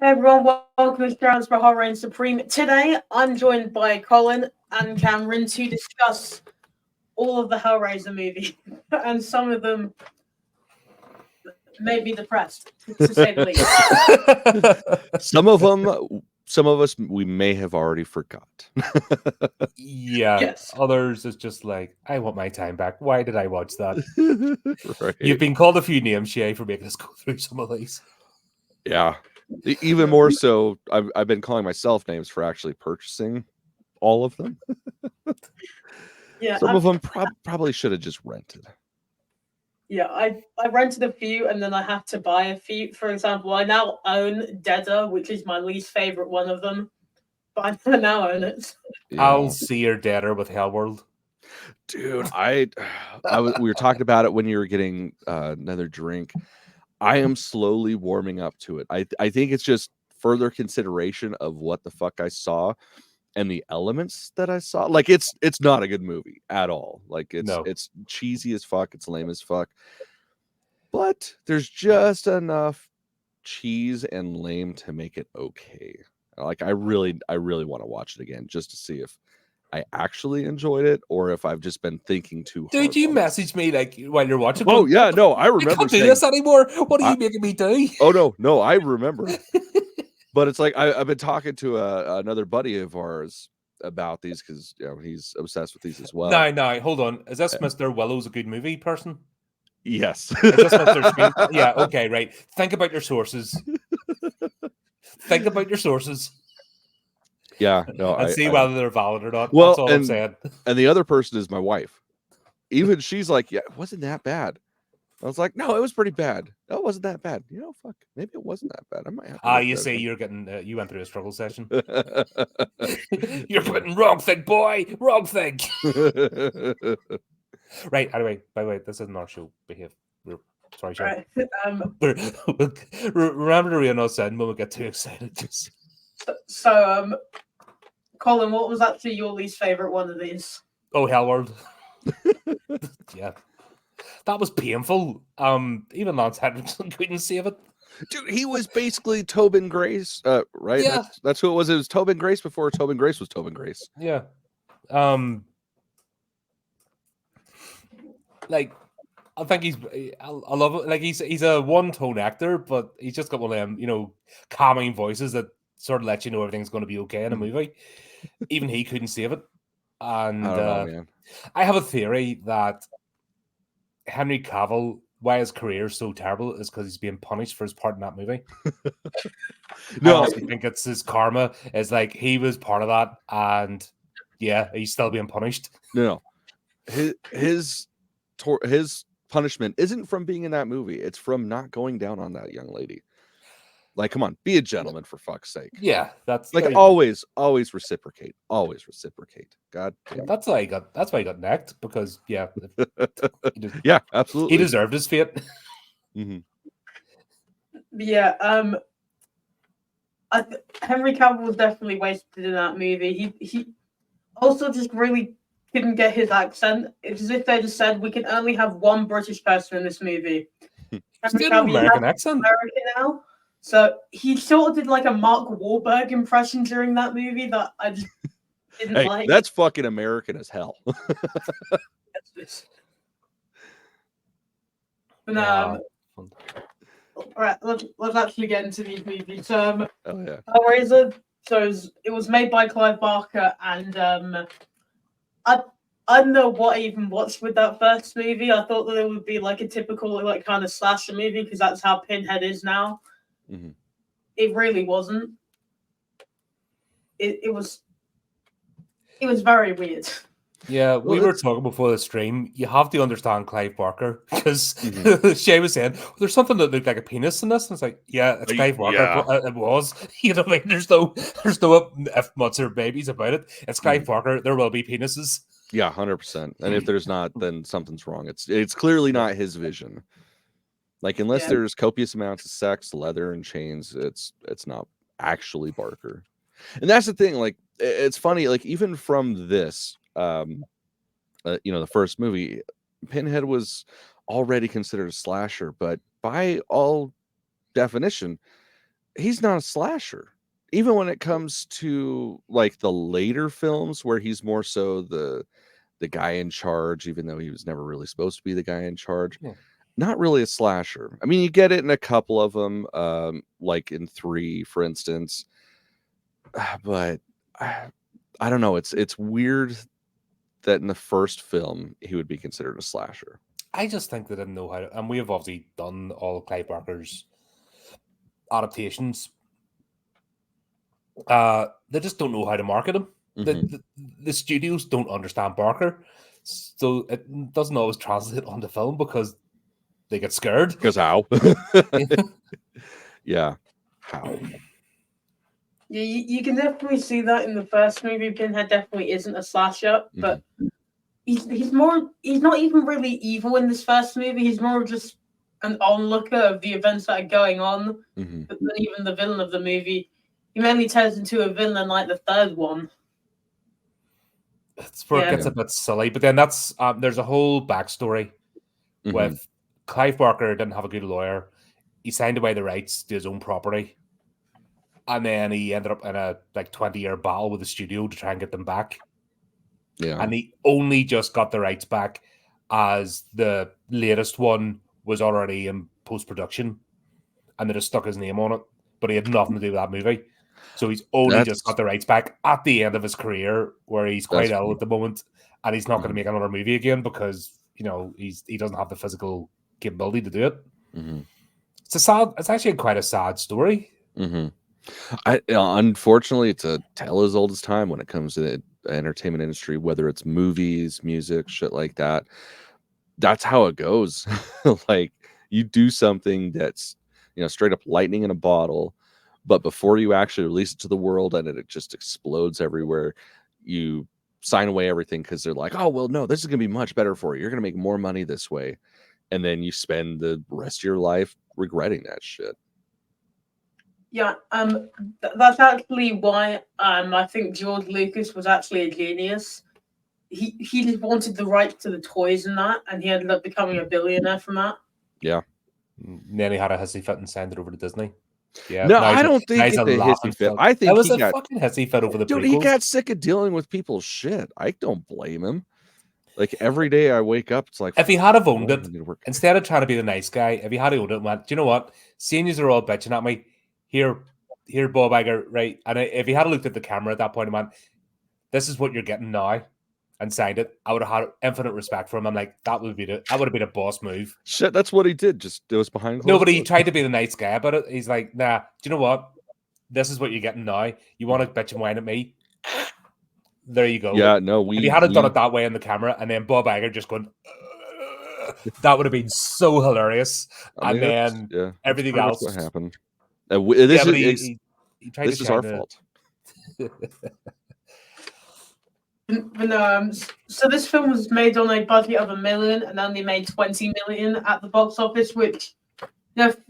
Hey everyone, welcome to Shearants for Horror and Supreme. Today, I'm joined by Collin and Cameron to discuss all of the Hellraiser movies, and some of them made me depressed, to say the least. Some of them, some of us, we may have already forgot. Yeah, Yes. others is just like, I want my time back. Why did I watch that? Right. You've been called a few names, Shay, for making us go through some of these. Yeah. Even more so, I've been calling myself names for actually purchasing all of them. Yeah, Some of them probably should have just rented. I rented a few and then I had to buy a few. For example, I now own Deader, which is my least favorite one of them, but I now own it. I'll Yeah. see your deader with Hellworld. Dude, we were talking about it when you were getting another drink. I am slowly warming up to it. I think it's just further consideration of what the fuck I saw and the elements that I saw. Like it's not a good movie at all. Like No. it's cheesy as fuck, it's lame as fuck. But there's just enough cheese and lame to make it okay. Like I really want to watch it again just to see if I actually enjoyed it or if I've just been thinking too hard. Dude, you on it. messaged me like while you're watching. Oh yeah, no, I You remember can't do saying, this anymore. What are I- you making me do? oh no, I remember. But it's like I've been talking to another buddy of ours about these because he's obsessed with these as well. No, hold on. Is this Mr. Willow's a good movie person? Yes. Is this Mr. Screen? Yeah, okay, right. Think about your sources. Think about your sources. Yeah, no, And see whether they're valid or not. Well, That's all I'm saying. And the other person is my wife. Even she's like, yeah, it wasn't that bad. I was like, no, it was pretty bad. No, it wasn't that bad. Fuck, maybe it wasn't that bad. I might have to. You see, you're getting, you went through a struggle session. You're putting wrong thing, boy, wrong thing. Right. Anyway, by the way, this isn't our show. Behave. Sorry, Sean. Right. Remember to read us in when we get too excited. So, Colin, what was actually your least favorite one of these? Oh, Hellworld. Yeah. That was painful. Even Lance Henriksen couldn't save it. Dude, he was basically Tobin Grace, right? Yeah. That's who it was. It was Tobin Grace before Tobin Grace was Tobin Grace. Yeah. Like, I think I love it. Like, he's a one-tone actor, but he's just got one of them, calming voices that sort of let you know everything's going to be okay in a movie. Even he couldn't save it. And I don't know, man. I have a theory that Henry Cavill, why his career is so terrible, is because he's being punished for his part in that movie. No, I also think it's his karma. It's like he was part of that, and yeah, he's still being punished. No. His punishment isn't from being in that movie. It's from not going down on that young lady. Like, come on, be a gentleman for fuck's sake. Yeah, that's like always reciprocate. Always reciprocate. God damn. That's why he got necked, because yeah, yeah, absolutely. He deserved his fate. Mm-hmm. Yeah, Henry Cavill was definitely wasted in that movie. He also just really couldn't get his accent. It's as if they just said we can only have one British person in this movie. Henry Cavill American accent. American now. So he sort of did like a Mark Wahlberg impression during that movie that I just didn't like. That's fucking American as hell. But all right, let's actually get into these movies. Oh yeah. Hellraiser. So it was made by Clive Barker, and I don't know what I even watched with that first movie. I thought that it would be like a typical like kind of slasher movie because that's how Pinhead is now. Mm-hmm. It really wasn't. It was very weird. Yeah, we were talking before the stream. You have to understand Clive Barker because Shay was saying there's something that looked like a penis in this, and it's like, yeah, it's Clive Barker. Yeah. It was. You know, like there's no if mutts or babies about it. It's Clive Barker. There will be penises. Yeah, 100%. And if there's not, then something's wrong. It's clearly not his vision. Like unless there's copious amounts of sex, leather, and chains, it's not actually Barker. And that's the thing. Like it's funny. Like even from this. The first movie, Pinhead was already considered a slasher, but by all definition, he's not a slasher. Even when it comes to like the later films where he's more so the guy in charge, even though he was never really supposed to be the guy in charge. Yeah. Not really a slasher. I mean, you get it in a couple of them, like in 3, for instance. But I don't know. It's weird that in the first film he would be considered a slasher. I just think they didn't know how to, and we have obviously done all of Clive Barker's adaptations. They just don't know how to market them. The studios don't understand Barker, so it doesn't always translate onto film because they get scared. Because how? Yeah, how? Yeah, you can definitely see that in the first movie. Pinhead definitely isn't a slasher, but he's not even really evil in this first movie. He's more just an onlooker of the events that are going on than even the villain of the movie. He mainly turns into a villain like the third one. It's where it gets a bit silly, but then that's there's a whole backstory with Clive Barker didn't have a good lawyer. He signed away the rights to his own property, and then he ended up in a 20-year battle with the studio to try and get them back. Yeah, and he only just got the rights back as the latest one was already in post-production, and they just stuck his name on it, but he had nothing to do with that movie. So he's only just got the rights back at the end of his career, where he's quite ill at the moment, and he's not going to make another movie again because he doesn't have the physical capability to do it. It's actually quite a sad story. Unfortunately, it's a tale as old as time when it comes to the entertainment industry, whether it's movies, music, shit like that. That's how it goes. Like, you do something that's straight up lightning in a bottle, but before you actually release it to the world and it just explodes everywhere, you sign away everything because they're like, oh well, no, this is gonna be much better for you. You're gonna make more money this way, and then you spend the rest of your life regretting that shit. Yeah, that's actually why I think George Lucas was actually a genius. He just wanted the rights to the toys and that, and he ended up becoming a billionaire from that. Yeah. Then he had a hissy fit and signed it over to Disney. Yeah, no, I don't think it's a hissy fit. I think it was a fucking hissy fit over the prequels. He got sick of dealing with people's shit. I don't blame him. Like, every day I wake up, it's like, if he had have owned it, instead of trying to be the nice guy, if he had owned it and went, do you know what? Seeing yous are all bitching at me, here, Bob Iger, right? And if he had looked at the camera at that point and went, this is what you're getting now, and signed it, I would have had infinite respect for him. I'm like, that would have been a boss move. Shit, that's what he did. Just it was behind closed Nobody doors. tried to be the nice guy about it. He's like, nah, do you know what? This is what you're getting now. You want to bitch and whine at me? There you go. Yeah, no, if he hadn't done it that way on the camera, and then Bob Iger just going, that would have been so hilarious. I mean, and then everything else. What happened? This is our fault. So this film was made on a budget of $1 million and only made $20 million at the box office, which,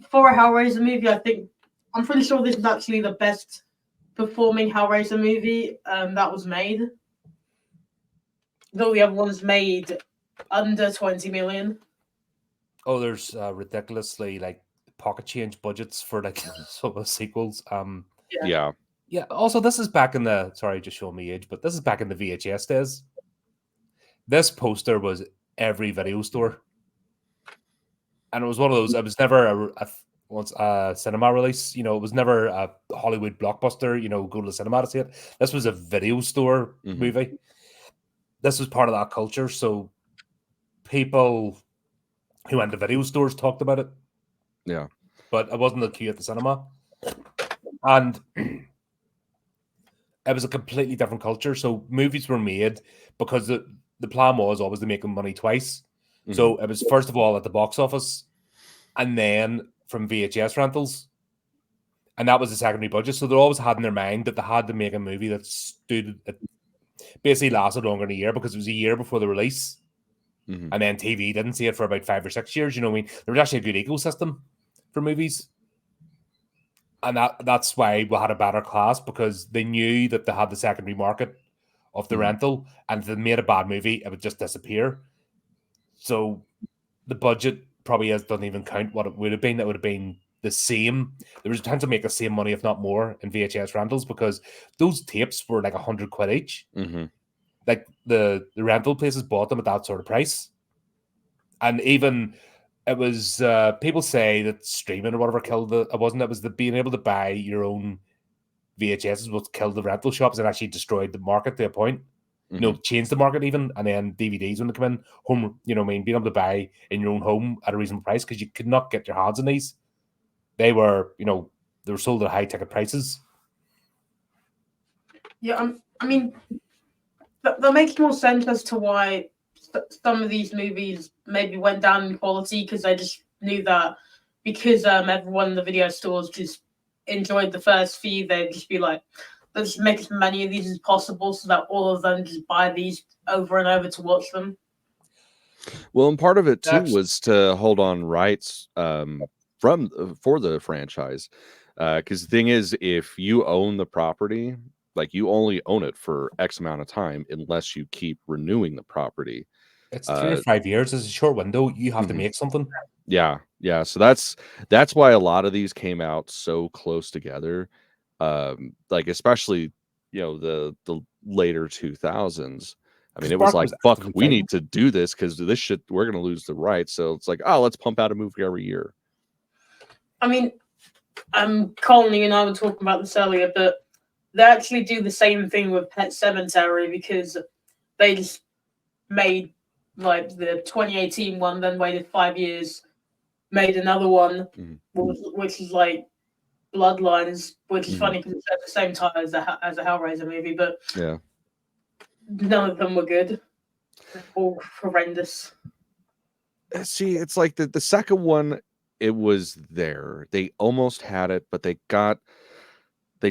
for a Hellraiser movie, I'm pretty sure this is actually the best performing Hellraiser movie that was made. Though the other ones made under $20 million. Oh, there's ridiculously pocket change budgets for some of the sequels. Yeah. Yeah, also, this is back in the... Sorry, just showing me age, but this is back in the VHS days. This poster was every video store. And it was one of those... It was never a cinema release. It was never a Hollywood blockbuster, go to the cinema to see it. This was a video store movie. This was part of that culture, so people who went to video stores talked about it. Yeah. But it wasn't the queue at the cinema. And... it was a completely different culture. So movies were made because the plan was always to make them money twice. So it was first of all at the box office and then from VHS rentals. And that was the secondary budget. So they always had in their mind that they had to make a movie that basically lasted longer than a year because it was a year before the release. And then TV didn't see it for about 5 or 6 years. You know what I mean? There was actually a good ecosystem for movies. And that's why we had a better class, because they knew that they had the secondary market of the rental, and if they made a bad movie, it would just disappear. So the budget probably doesn't even count what it would have been. It would have been the same. They were trying to make the same money, if not more, in VHS rentals because those tapes were like £100 each. Mm-hmm. Like the rental places bought them at that sort of price, and even it was people say that streaming or whatever killed the. It wasn't. It was the being able to buy your own VHS what killed the rental shops and actually destroyed the market to a point. Mm-hmm. You know, changed the market even, and then DVDs when they come in home. You know, what I mean, being able to buy in your own home at a reasonable price because you could not get your hands on these. They were, you know, they were sold at high ticket prices. Yeah, I mean, that makes more sense as to why some of these movies maybe went down in quality because they just knew that because everyone in the video stores just enjoyed the first few, they'd just be like, let's make as many of these as possible so that all of them just buy these over and over to watch them. Well, and part of it too was to hold on rights for the franchise, because the thing is, if you own the property, like you only own it for X amount of time unless you keep renewing the property. It's 3 or 5 years. It's a short window. You have to Mhm. make something. Yeah. So that's why a lot of these came out so close together. Like especially, you know, the later 2000s. I mean, it was Barker like, was fuck, actively we fighting. need to do this because this shit, we're going to lose the rights. So it's like, oh, let's pump out a movie every year. I mean, Colin, you and I were talking about this earlier, but they actually do the same thing with Pet Sematary because they just made like the 2018 one, then waited 5 years, made another one, Mhm. which is like Bloodlines, which is Mhm. funny because it's at the same time as a Hellraiser movie, but Yeah. none of them were good. They're all horrendous. See, it's like the second one, it was there. They almost had it, but they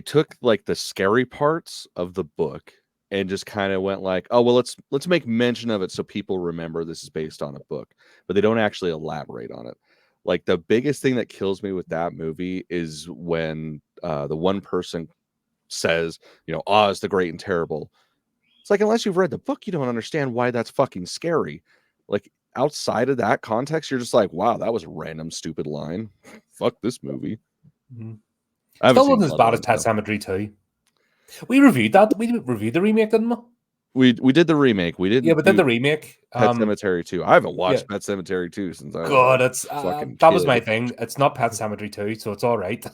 took like the scary parts of the book and just kind of went like, oh well, let's make mention of it so people remember this is based on a book, but they don't actually elaborate on it. Like the biggest thing that kills me with that movie is when the one person says, you know, Oz the Great and Terrible. It's like, unless you've read the book, you don't understand why that's fucking scary. Like outside of that context, you're just like, wow, that was a random stupid line. Fuck this movie. Mhm. I haven't Still seen wasn't as bad as Bloodlines, Pet though. Sematary 2. We reviewed that. We reviewed the remake, didn't we? We did the remake. We didn't Yeah, but do then the remake. Pet Sematary 2. I haven't watched Yeah. Pet Sematary 2 since I was God, a it's fucking that was kid. my thing. It's not Pet Sematary 2, so it's all right.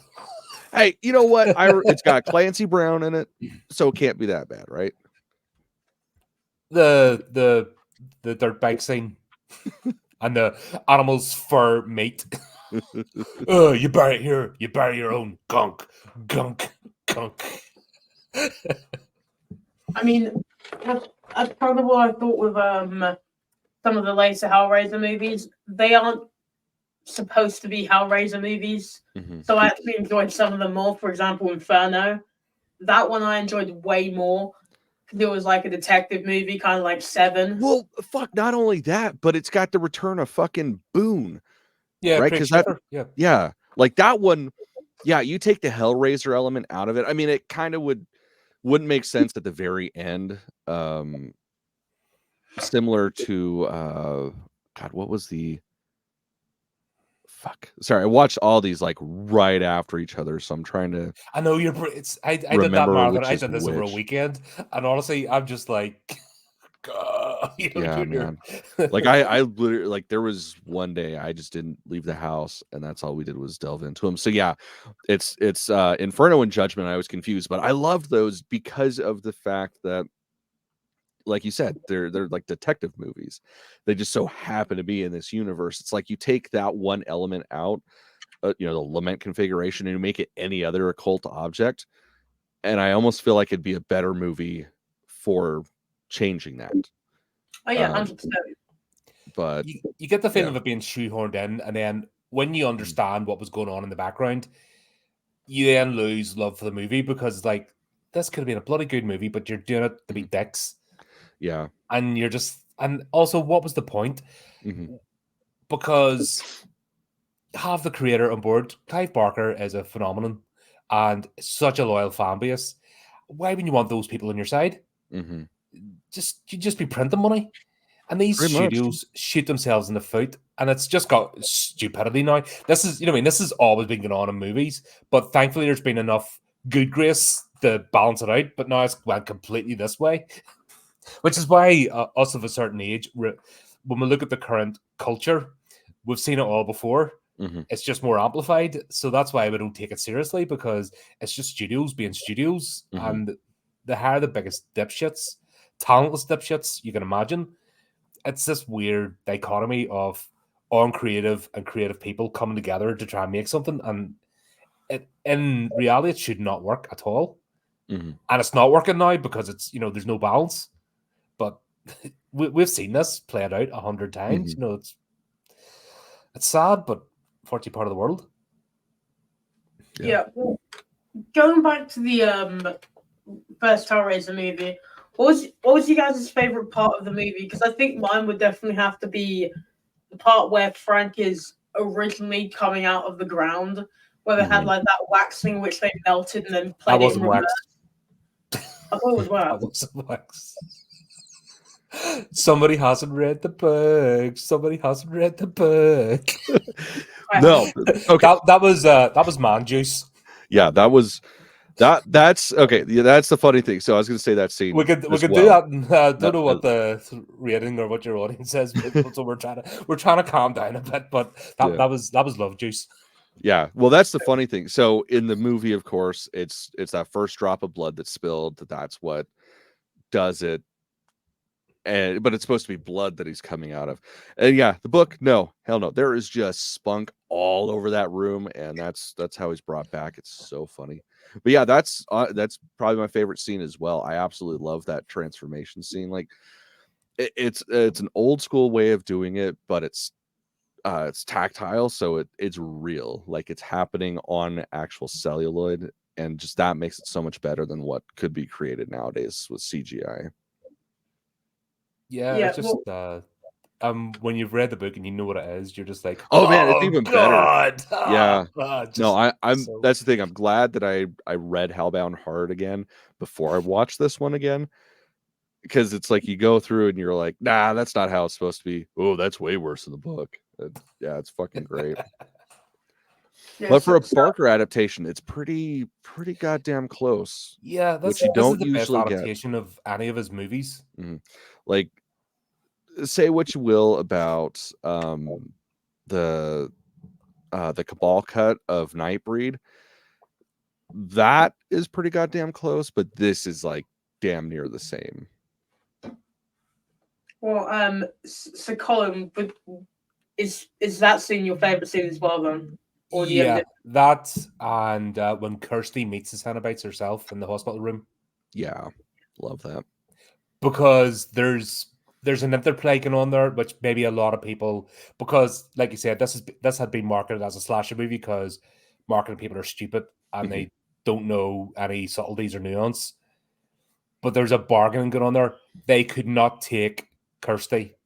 Hey, you know what? It's got Clancy Brown in it, so it can't be that bad, right? The dirt bike scene and the animal's fur meat. Oh, you bury it here. You bury your own gunk. I mean, that's kind of what I thought with some of the later Hellraiser movies. They aren't supposed to be Hellraiser movies, Mhm. so I actually enjoyed some of them more. For example, Inferno. That one I enjoyed way more because it was like a detective movie, kind of like Seven. Well, fuck, not only that, but it's got the return of fucking Boone, Yeah, right? Craig Because that, Sheffer. Yeah. yeah, like that one, yeah, you take the Hellraiser element out of it. I mean, it kind of wouldn't make sense at the very end. Similar to God, what was the fuck? Sorry, I watched all these like right after each other, so I'm trying to I know you're. It's. I did that remember marathon. which I is did this over a which. weekend, and honestly, I'm just like, God, you know, Yeah, Junior. man. Like I literally like there was one day I just didn't leave the house, and that's all we did was delve into them. So yeah, it's Inferno and Judgment. I was confused, but I loved those because of the fact that, like you said, they're like detective movies. They just so happen to be in this universe. It's like you take that one element out, you know, the lament configuration, and you make it any other occult object, and I almost feel like it'd be a better movie for changing that. Oh yeah, Um, 100%. but You get the feeling yeah. of it being shoehorned in, and then when you understand what was going on in the background, you then lose love for the movie because like this could have been a bloody good movie, but you're doing it to be dicks. Yeah. And you're just, and also, what was the point? Mhm. Because have the creator on board. Clive Barker is a phenomenon and such a loyal fan base. Why would you want those people on your side? Mhm. You just be printing money. And these Pretty much. studios shoot themselves in the foot, and it's just got stupidity now. This is, this has always been going on in movies, but thankfully there's been enough good grace to balance it out. But now it's went completely this way, which is why us of a certain age, when we look at the current culture, we've seen it all before. Mm-hmm. It's just more amplified, so that's why we don't take it seriously, because it's just studios being studios, Mm-hmm. and they hire the biggest dipshits, talentless dipshits you can imagine. It's this weird dichotomy of uncreative and creative people coming together to try and make something, and in reality, it should not work at all. Mm-hmm. And it's not working now because it's there's no balance. But we've seen this played out 100 times. Mm-hmm. It's sad, but fortunately part of the world. Yeah. Well, going back to the first Hellraiser movie, what was you guys' favorite part of the movie? Because I think mine would definitely have to be the part where Frank is originally coming out of the ground, where they had like that waxing which they melted and then played it in reverse. I thought it was wax. That wasn't wax. Somebody hasn't read the book. Somebody hasn't read the book. No, okay. That was man juice. Yeah, that's okay. Yeah, that's the funny thing. So I was going to say that scene. We could do that. And, don't know what the rating or what your audience says. So we're trying to calm down a bit. But that was love juice. Yeah, well, that's the funny thing. So in the movie, of course, it's that first drop of blood that's spilled. That's what does it. But it's supposed to be blood that he's coming out of. And yeah, the book, no, hell no. There is just spunk all over that room, and that's how he's brought back. It's so funny. But yeah, that's probably my favorite scene as well. I absolutely love that transformation scene. Like it's an old school way of doing it, but it's tactile, so it's real. Like it's happening on actual celluloid, and just that makes it so much better than what could be created nowadays with CGI. Yeah, it's just when you've read the book and you know what it is, you're just like, oh man, it's even God! better. Yeah, no, I'm so... that's the thing. I'm glad that I read Hellbound hard again before I watched this one again, because it's like you go through and you're like, nah, that's not how it's supposed to be. Oh, that's way worse in the book. Yeah, it's fucking great. But for a Barker adaptation, it's pretty goddamn close. Yeah, which you don't the usually best adaptation of any of his movies. Mm-hmm. Like, say what you will about the Cabal cut of Nightbreed. That is pretty goddamn close, but this is like damn near the same. Well, so Collin, is that scene your favorite scene as well then? Or yeah, that and when Kirsty meets the Cenobites herself in the hospital room. Yeah, love that. Because there's an interplay going on there, which maybe a lot of people, because like you said, this had been marketed as a slasher movie because marketing people are stupid and they don't know any subtleties or nuance. But there's a bargaining going on there. They could not take Kirsty.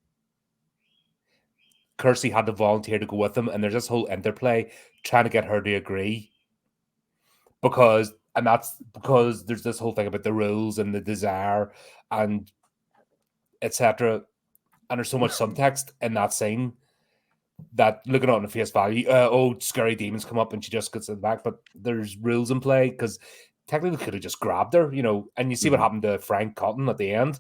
Kirsty had to volunteer to go with them, and there's this whole interplay trying to get her to agree. That's because there's this whole thing about the rules and the desire and etc. And there's so much subtext in that scene that looking at it on the face value, scary demons come up and she just gets it back. But there's rules in play because technically they could have just grabbed her, and you see what happened to Frank Cotton at the end.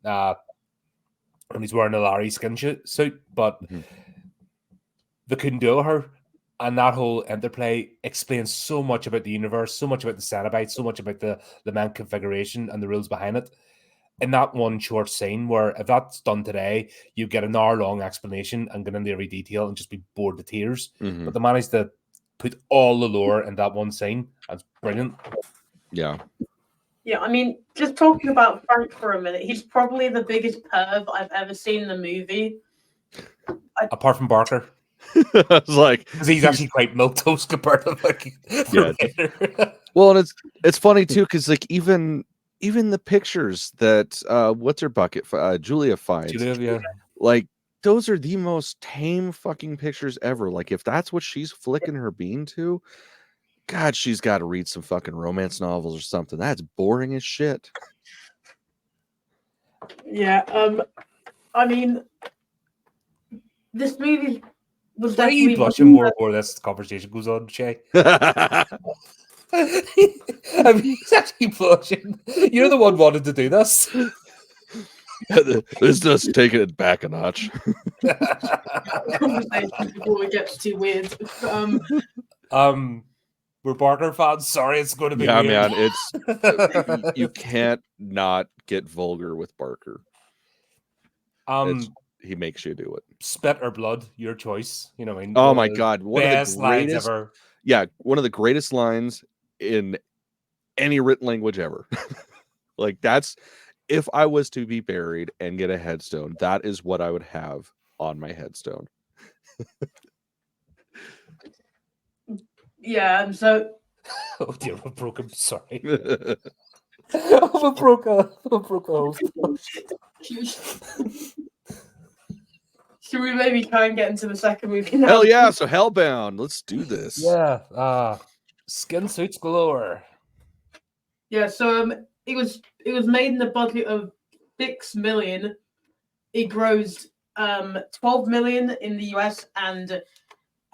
And he's wearing a Larry skin suit, but they couldn't do her. And that whole interplay explains so much about the universe, so much about the Cenobites, so much about the Lament configuration and the rules behind it. In that one short scene, where if that's done today, you get an hour-long explanation and get into every detail and just be bored to tears. But they managed to put all the lore in that one scene. That's brilliant. Yeah. Yeah, I mean, just talking about Frank for a minute, he's probably the biggest perv I've ever seen in the movie. Apart from Barker. I was like, because he's actually quite milquetoast compared to well, and it's funny too, because like even the pictures that what's her bucket Julia finds, like those are the most tame fucking pictures ever. Like if that's what she's flicking her bean to, God, she's got to read some fucking romance novels or something. That's boring as shit. Yeah. I mean, this movie was Why are you definitely blushing more and more this conversation goes on, Shay? I mean, he's actually blushing. You're the one wanted to do this. This does take it back a notch. conversation before it gets too weird. We're Barker fans. Sorry, it's going to be Yeah, weird. man, it's you can't not get vulgar with Barker. He makes you do it. Spit or blood, your choice. You know what I mean? Oh my god, one of the Best lines greatest ever. Yeah, one of the greatest lines in any written language ever. Like, that's if I was to be buried and get a headstone, that is what I would have on my headstone. Yeah, and so Oh dear, I broke him. Sorry. I broke a host. should we maybe try and get into the second movie now? Hell yeah, so Hellbound, let's do this. Yeah, skin suits galore. Yeah, so it was made in the budget of $6 million. It grossed 12 million in the US and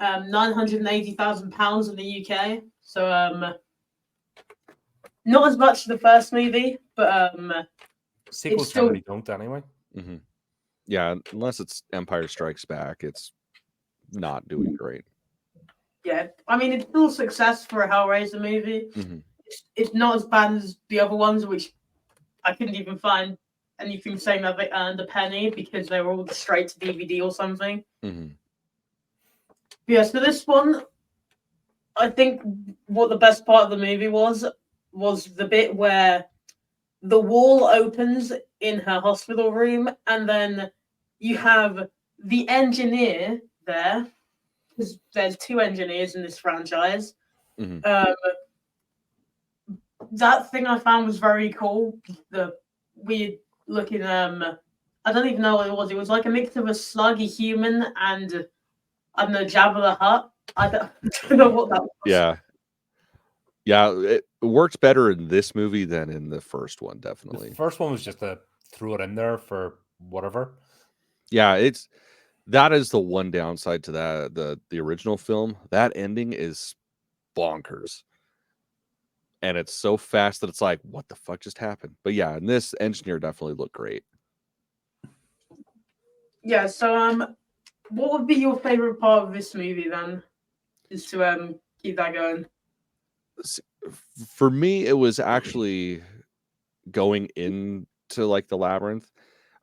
£980,000 in the UK. So not as much as the first movie, but Sequels still- generally don't anyway. Mm-hmm. Yeah, unless it's Empire Strikes Back, it's not doing great. yeah, I mean it's still a success for a Hellraiser movie. Mm-hmm. It's not as bad as the other ones, which I couldn't even find anything saying that they earned a penny because they were all straight to DVD or something. Mm-hmm. Yeah, so this one, I think what the best part of the movie was the bit where the wall opens in her hospital room and then you have the engineer there, because there's 2 engineers in this franchise. Mm-hmm. That thing I found was very cool. The weird looking I don't even know what it was. It was like a mix of a slug, a human, and I don't know, Jabba the Hutt. I don't know what that was. Yeah, it worked better in this movie than in the first one, definitely. The first one was just to throw it in there for whatever. Yeah, that is the one downside to that the original film. That ending is bonkers. And it's so fast that it's like, what the fuck just happened? But yeah, and this engineer definitely looked great. Yeah, so what would be your favorite part of this movie then? Just to keep that going. For me, it was actually going into like the labyrinth,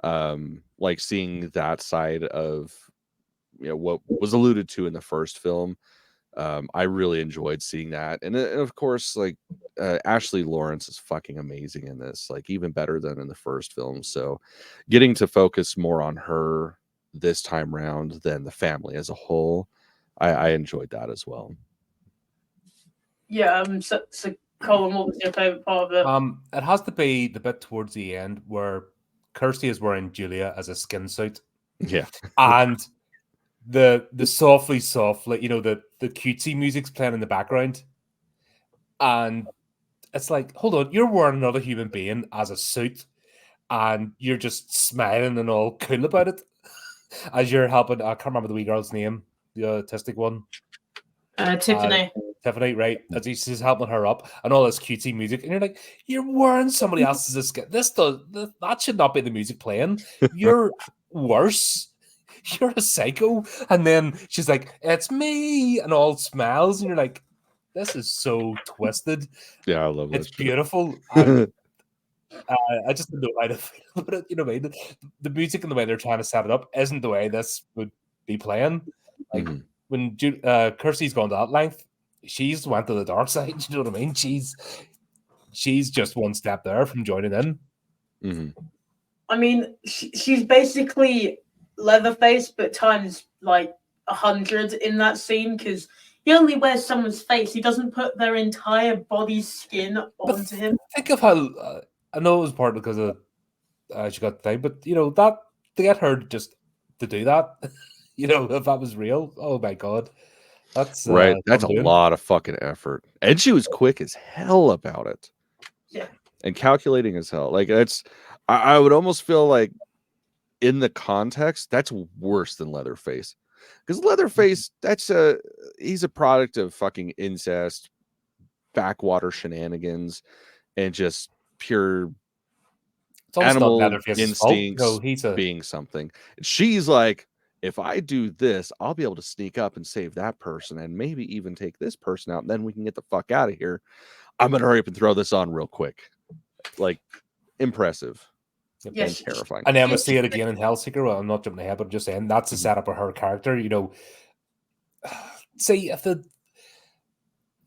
like seeing that side of what was alluded to in the first film. I really enjoyed seeing that, and of course, like Ashley Lawrence is fucking amazing in this, like even better than in the first film. So, getting to focus more on her this time round than the family as a whole, I enjoyed that as well. Yeah, so Colin, what was your favorite part of it? It has to be the bit towards the end where Kirsty is wearing Julia as a skin suit. Yeah, and the softly, the cutesy music's playing in the background, and it's like, hold on, you're wearing another human being as a suit, and you're just smiling and all cool about it as you're helping. I can't remember the wee girl's name, the autistic one. Tiffany. Tiffany, right? As he's helping her up, and all this cutesy music, and you're like, you're wearing somebody else's skin. That should not be the music playing. You're worse. You're a psycho. And then she's like, it's me, and all smiles, and you're like, this is so twisted. Yeah, I love It's that shit. beautiful. And, I just don't know how to feel about it. You know what I mean? The music and the way they're trying to set it up isn't the way this would be playing. Like when Kirsty's gone to that length, she's went to the dark side. You know what I mean? She's just one step there from joining in. Mm-hmm. I mean, she's basically Leatherface, but times like 100 in that scene, because he only wears someone's face. He doesn't put their entire body skin onto him. Think of how I know it was partly because of she got the thing, but that to get her just to do that, if that was real, oh my god, that's right. That's a lot of fucking effort, and she was quick as hell about it. Yeah, and calculating as hell. Like I would almost feel like in the context, that's worse than Leatherface. Because Leatherface, he's a product of fucking incest, backwater shenanigans, and just pure It's almost not animal Leatherface's fault. instincts No, he's a being something. She's like, if I do this, I'll be able to sneak up and save that person and maybe even take this person out, and then we can get the fuck out of here. I'm gonna hurry up and throw this on real quick. Like, impressive. Yes. And terrifying. And then we see it again in Hellseeker. Well, I'm not jumping ahead, but I'm just saying that's the setup of her character. You know, see if they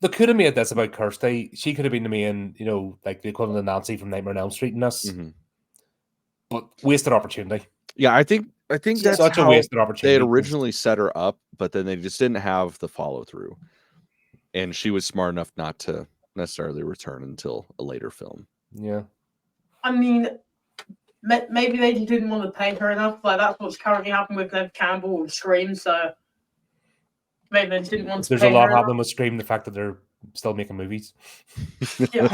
could have made this about Kirsty. She could have been the main, you know, like the equivalent of Nancy from Nightmare on Elm Street in this. But wasted opportunity. Yeah, I think that's such a how wasted they opportunity. had originally set her up, but then they just didn't have the follow through. And she was smart enough not to necessarily return until a later film. Yeah. I mean, maybe they just didn't want to pay her enough. Like, that's what's currently happening with Neve Campbell with Scream, so maybe they didn't want to There's pay a lot her happening with Scream, the fact that they're still making movies. Yeah.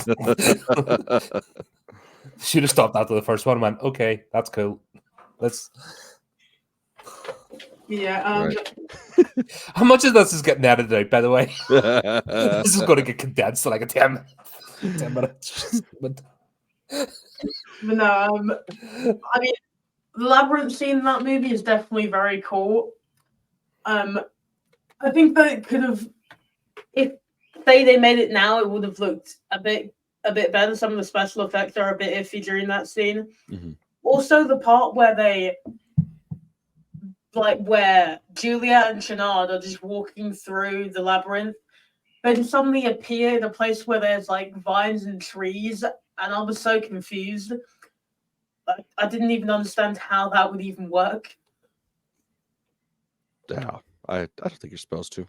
Should have stopped after the first one and went, okay, that's cool. Let's. Yeah. How much of this is getting edited out, by the way? This is going to get condensed to like a 10 minutes. But no, I mean, the labyrinth scene in that movie is definitely very cool. I think that it could have, if they made it now, it would have looked a bit better. Some of the special effects are a bit iffy during that scene. Also, the part where where Julia and Shenard are just walking through the labyrinth, they just suddenly appear in a place where there's like vines and trees, and I was so confused. I didn't even understand how that would even work. Yeah, I don't think you're supposed to.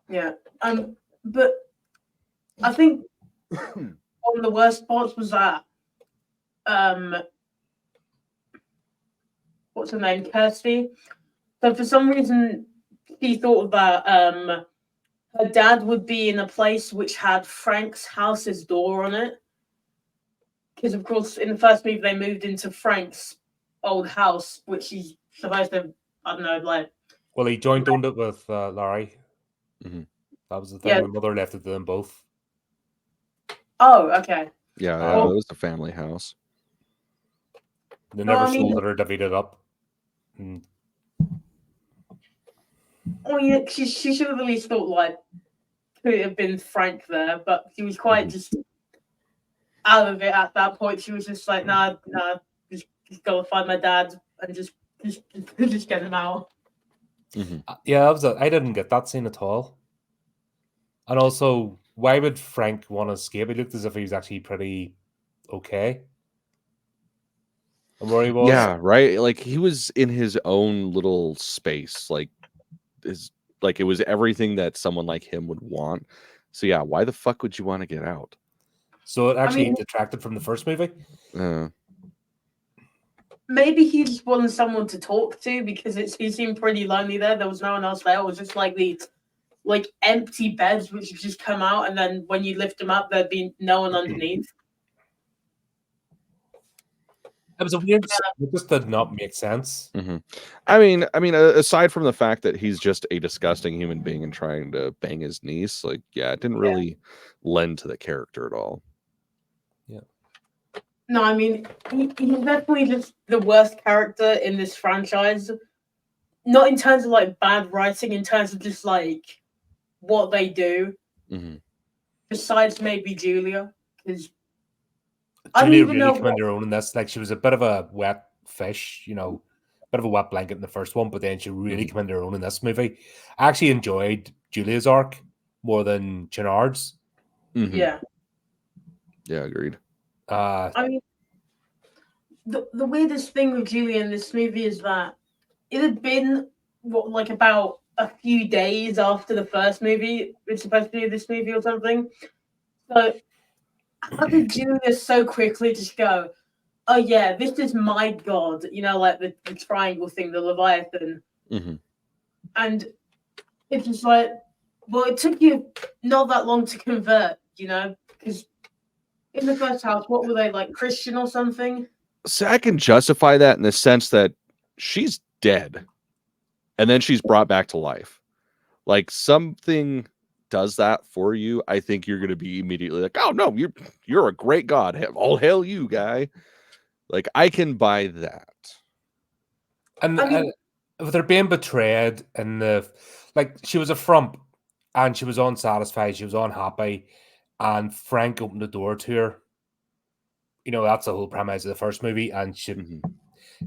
Yeah. But I think one of the worst parts was that what's her name? Kirsty. So for some reason she thought that her dad would be in a place which had Frank's house's door on it. Because of course in the first movie they moved into Frank's old house, which he's supposed to, I don't know, like. Well, he joint owned it with Larry. That was the thing. Yeah. My mother left it to them both. Oh, okay. Yeah, it was a family house. They never sold it or divided up. Oh yeah, she should have at least thought like could have been Frank there, but she was quite just out of it at that point. She was just like, nah, just go find my dad and just get him out. Yeah, I didn't get that scene at all. And also, why would Frank want to escape? He looked as if he was actually pretty okay. And where he was. Yeah, right. Like he was in his own little space. Like it was everything that someone like him would want. So yeah, why the fuck would you want to get out? So it actually detracted from the first movie. Maybe he just wanted someone to talk to because he seemed pretty lonely there. There was no one else there. It was just like these like empty beds which just come out, and then when you lift them up, there'd be no one underneath. It was a weird. It just did not make sense. I mean, aside from the fact that he's just a disgusting human being and trying to bang his niece, like, yeah, it didn't really lend to the character at all. Yeah. No, I mean, he's definitely just the worst character in this franchise. Not in terms of like bad writing, in terms of just like what they do. Besides maybe Julia, because Julia really came into her own in this. Like she was a bit of a wet fish, you know, bit of a wet blanket in the first one, but then she really came into her own in this movie. I actually enjoyed Julia's arc more than Chenard's. Yeah. Yeah, agreed. I mean, the weirdest thing with Julia in this movie is that it had been like about a few days after the first movie. It's supposed to be this movie or something. So how did Julia so quickly just go, oh yeah, this is my god, you know, like the triangle thing, the Leviathan. And it's just like, well, it took you not that long to convert, you know, because in the first house, what were they, like Christian or something? So I can justify that in the sense that she's dead and then she's brought back to life. Like something does that for you, I think you're going to be immediately like, oh no, you're a great god. All hail you, guy. Like I can buy that. And, I mean, with her being betrayed and she was a frump and she was unsatisfied, she was unhappy, and Frank opened the door to her. You know, that's the whole premise of the first movie, and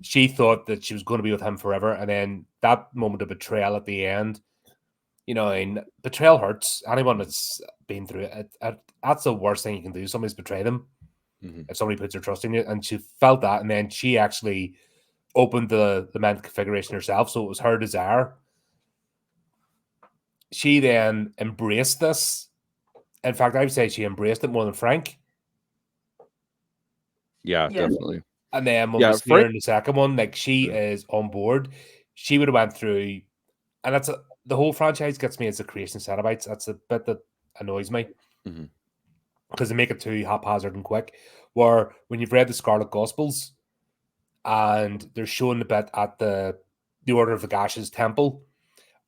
she thought that she was going to be with him forever, and then that moment of betrayal at the end, you know, and betrayal hurts. Anyone that's been through it, that's the worst thing you can do. Somebody's betrayed them. If somebody puts their trust in you, and she felt that, and then she actually opened the mental configuration herself, so it was her desire. She then embraced this. In fact, I would say she embraced it more than Frank. Yeah. Definitely. And then when we hear in the second one, like she is on board. She would have went through, and the whole franchise gets me as the creation of Cenobites. That's a bit that annoys me because they make it too haphazard and quick. Where when you've read the Scarlet Gospels and they're showing the bit at the Order of the Gashes temple,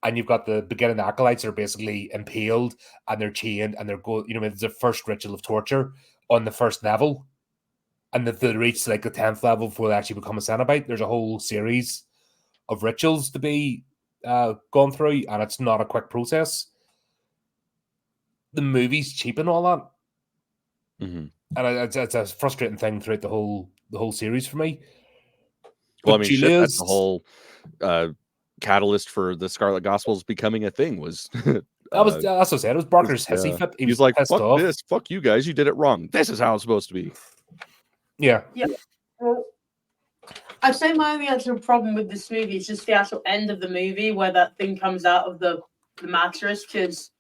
and you've got the beginning acolytes that are basically impaled and they're chained and they're going, you know, it's the first ritual of torture on the first level. And if they reach like the 10th level before they actually become a Cenobite, there's a whole series of rituals to be gone through, and it's not a quick process. The movies cheapen all that. And it's a frustrating thing throughout the whole series for me. Well, I mean, shit, that's the whole catalyst for the Scarlet Gospels becoming a thing was that's what I said. It was Barker's hissy fit. He was like, fuck this, fuck you guys, you did it wrong. This is how it's supposed to be. Yeah. Well, I'd say my only actual problem with this movie is just the actual end of the movie where that thing comes out of the mattress, because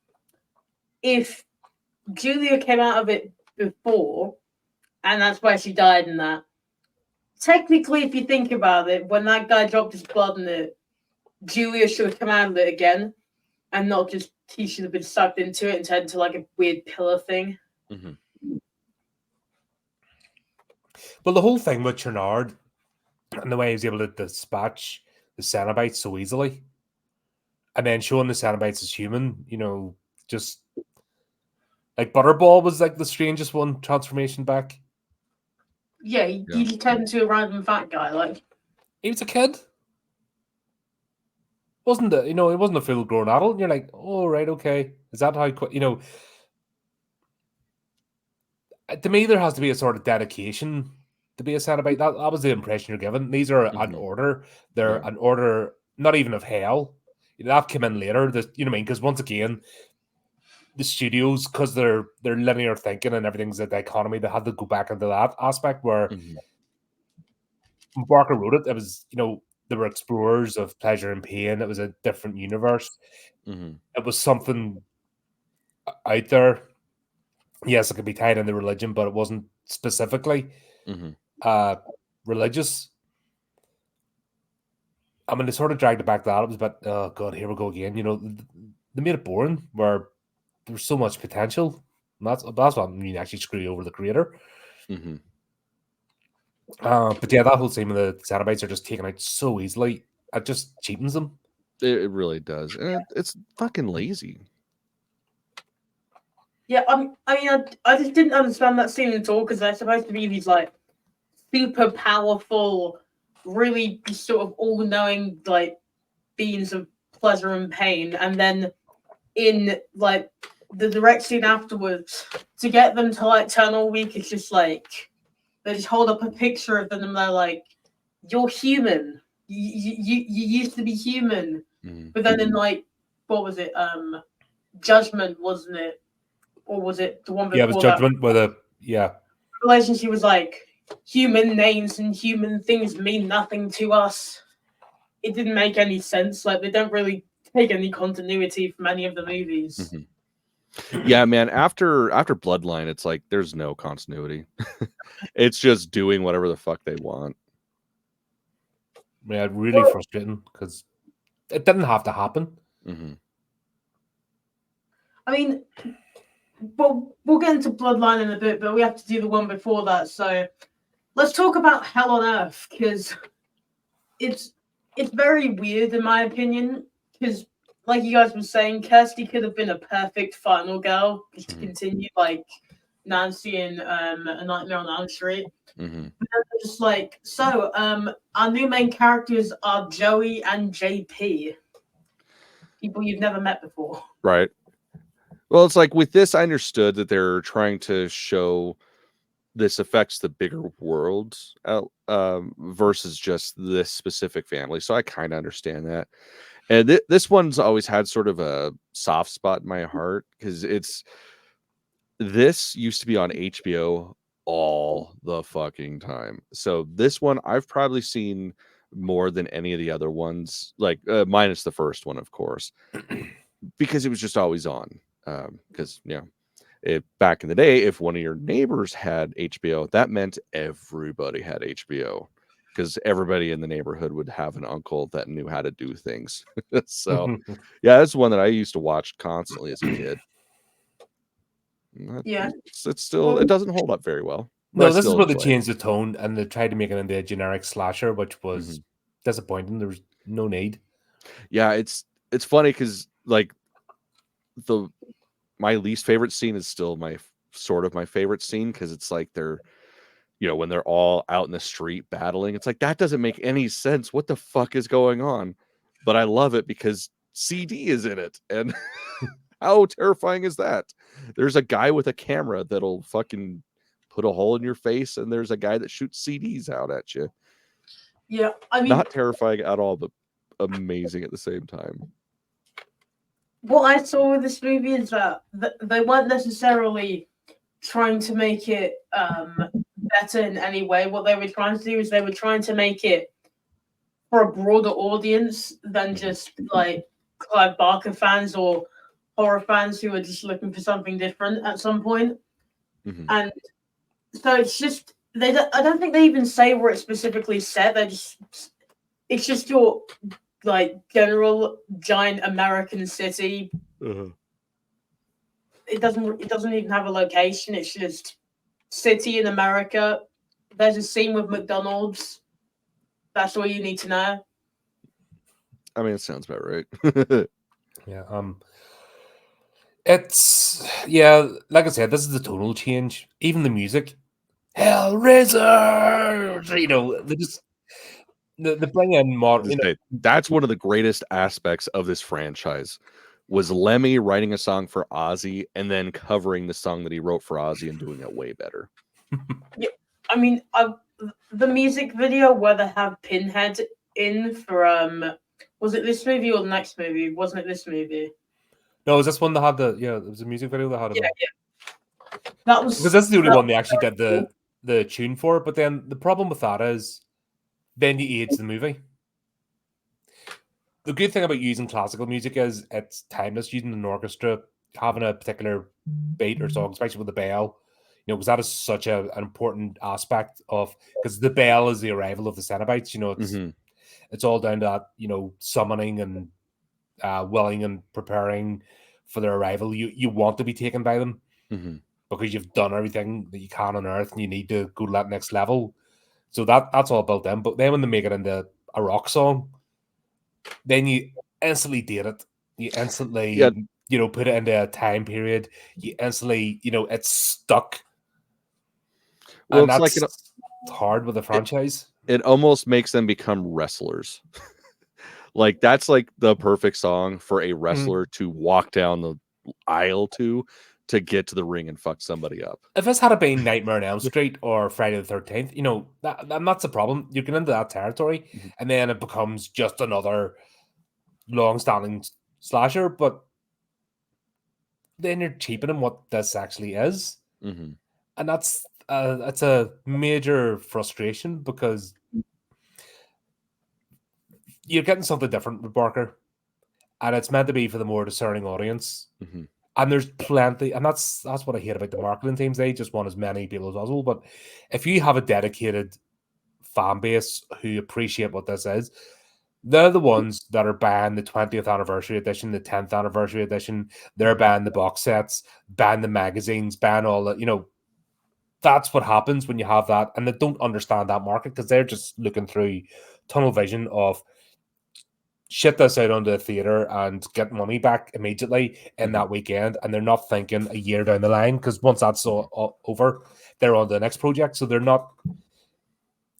if Julia came out of it before, and that's why she died in that, technically, if you think about it, when that guy dropped his blood in it, Julia should have come out of it again, and not just he should have been sucked into it and turned into like a weird pillar thing. But the whole thing with Chernard and the way he was able to dispatch the Cenobites so easily, and then showing the Cenobites as human, you know, just like Butterball was like the strangest one transformation back. Yeah, he just turned into a random fat guy. Like he was a kid, wasn't it? You know, he wasn't a full grown adult. And you're like, oh right, okay, is that how? You know, to me, there has to be a sort of dedication to be a Cenobite. That was the impression you're given. These are an order. They're an order, not even of hell. That came in later. You know what I mean? Because once again, the studios, because they're linear thinking and everything's a dichotomy, they had to go back into that aspect where when Barker wrote it, it was, you know, there were explorers of pleasure and pain. It was a different universe. It was something out there. Yes, it could be tied into religion, but it wasn't specifically religious. I mean, they sort of dragged it back to that. It was about, oh god, here we go again. You know, they made it boring where there was so much potential. And that's what I mean, actually screw over the creator. But yeah, that whole scene with the Cenobites are just taken out so easily. It just cheapens them. It really does. And it's fucking lazy. Yeah, I mean, I just didn't understand that scene at all, because they're supposed to be these like super powerful, really sort of all-knowing like beings of pleasure and pain, and then in like the direct scene afterwards, to get them to like turn all weak, it's just like they just hold up a picture of them and they're like, "You're human. You used to be human." But then in like, what was it? Judgment, wasn't it? Or was it the one before? Yeah, it was Judgment that? with Relationship was like, human names and human things mean nothing to us. It didn't make any sense. Like, they don't really take any continuity from any of the movies. Yeah, man, after Bloodline, it's like there's no continuity. It's just doing whatever the fuck they want. Yeah, really frustrating because it didn't have to happen. I mean, we'll get into Bloodline in a bit, but we have to do the one before that. So let's talk about Hell on Earth, because it's very weird in my opinion. Because, like you guys were saying, Kirsty could have been a perfect final girl just to continue like Nancy in A Nightmare on Elm Street. Just like, so our new main characters are Joey and JP, people you've never met before. Right. Well, it's like with this, I understood that they're trying to show this affects the bigger world out, versus just this specific family. So I kind of understand that. And this one's always had sort of a soft spot in my heart because this used to be on HBO all the fucking time. So this one I've probably seen more than any of the other ones, like minus the first one, of course, because it was just always on. Because back in the day, if one of your neighbors had HBO, that meant everybody had HBO, because everybody in the neighborhood would have an uncle that knew how to do things. So yeah, that's one that I used to watch constantly as a kid. Yeah, it's still, it doesn't hold up very well. No, this is where they changed the tone and they tried to make it into a generic slasher, which was disappointing. There was no need. Yeah, it's funny because like my least favorite scene is still my favorite scene, because it's like they're, when they're all out in the street battling, it's like that doesn't make any sense. What the fuck is going on? But I love it because CD is in it, and how terrifying is that? There's a guy with a camera that'll fucking put a hole in your face, and there's a guy that shoots CDs out at you. Yeah, I mean, not terrifying at all, but amazing at the same time. What I saw with this movie is that they weren't necessarily trying to make it better in any way. What they were trying to do is they were trying to make it for a broader audience than just like Clive Barker fans or horror fans who are just looking for something different at some point. And so it's just I don't think they even say where it's specifically set. It's just your like general giant American city. It doesn't even have a location. It's just city in America. There's a scene with McDonald's. That's all you need to know. I mean, it sounds about right. Yeah. Like I said, this is the tonal change. Even the music, Hellraiser. They bring in more. That's one of the greatest aspects of this franchise. Was Lemmy writing a song for Ozzy and then covering the song that he wrote for Ozzy and doing it way better. Yeah, I mean, the music video where they have Pinhead in for was it this movie or the next movie? Wasn't it this movie? No, it was this one that had it was a music video that had it. Yeah. That was because that's the only one they actually did the tune for. But then the problem with that is then you age the movie. The good thing about using classical music is it's timeless. Using an orchestra, having a particular beat or song, especially with the bell, because that is such an important aspect of, because the bell is the arrival of the Cenobites. It's all down to that, summoning and willing and preparing for their arrival. You want to be taken by them because you've done everything that you can on Earth and you need to go to that next level. So that's all built in. But then when they make it into a rock song, then you instantly date it. You instantly, put it into a time period. You instantly, it's stuck. Well, and that's hard with a franchise. It almost makes them become wrestlers. Like that's like the perfect song for a wrestler to walk down the aisle to get to the ring and fuck somebody up. If this had been Nightmare on Elm Street or Friday the 13th, that's the problem. You get into that territory and then it becomes just another long-standing slasher, but then you're cheapening what this actually is. And that's a major frustration because you're getting something different with Barker, and it's meant to be for the more discerning audience. And there's plenty, and that's what I hate about the marketing teams. They just want as many people as possible. But if you have a dedicated fan base who appreciate what this is, they're the ones that are buying the 20th anniversary edition, the 10th anniversary edition. They're buying the box sets, buying the magazines, buying all that. that's what happens when you have that, and they don't understand that market because they're just looking through tunnel vision of shit this out onto the theater and get money back immediately in that weekend, and they're not thinking a year down the line, because once that's over, they're on the next project, so they're not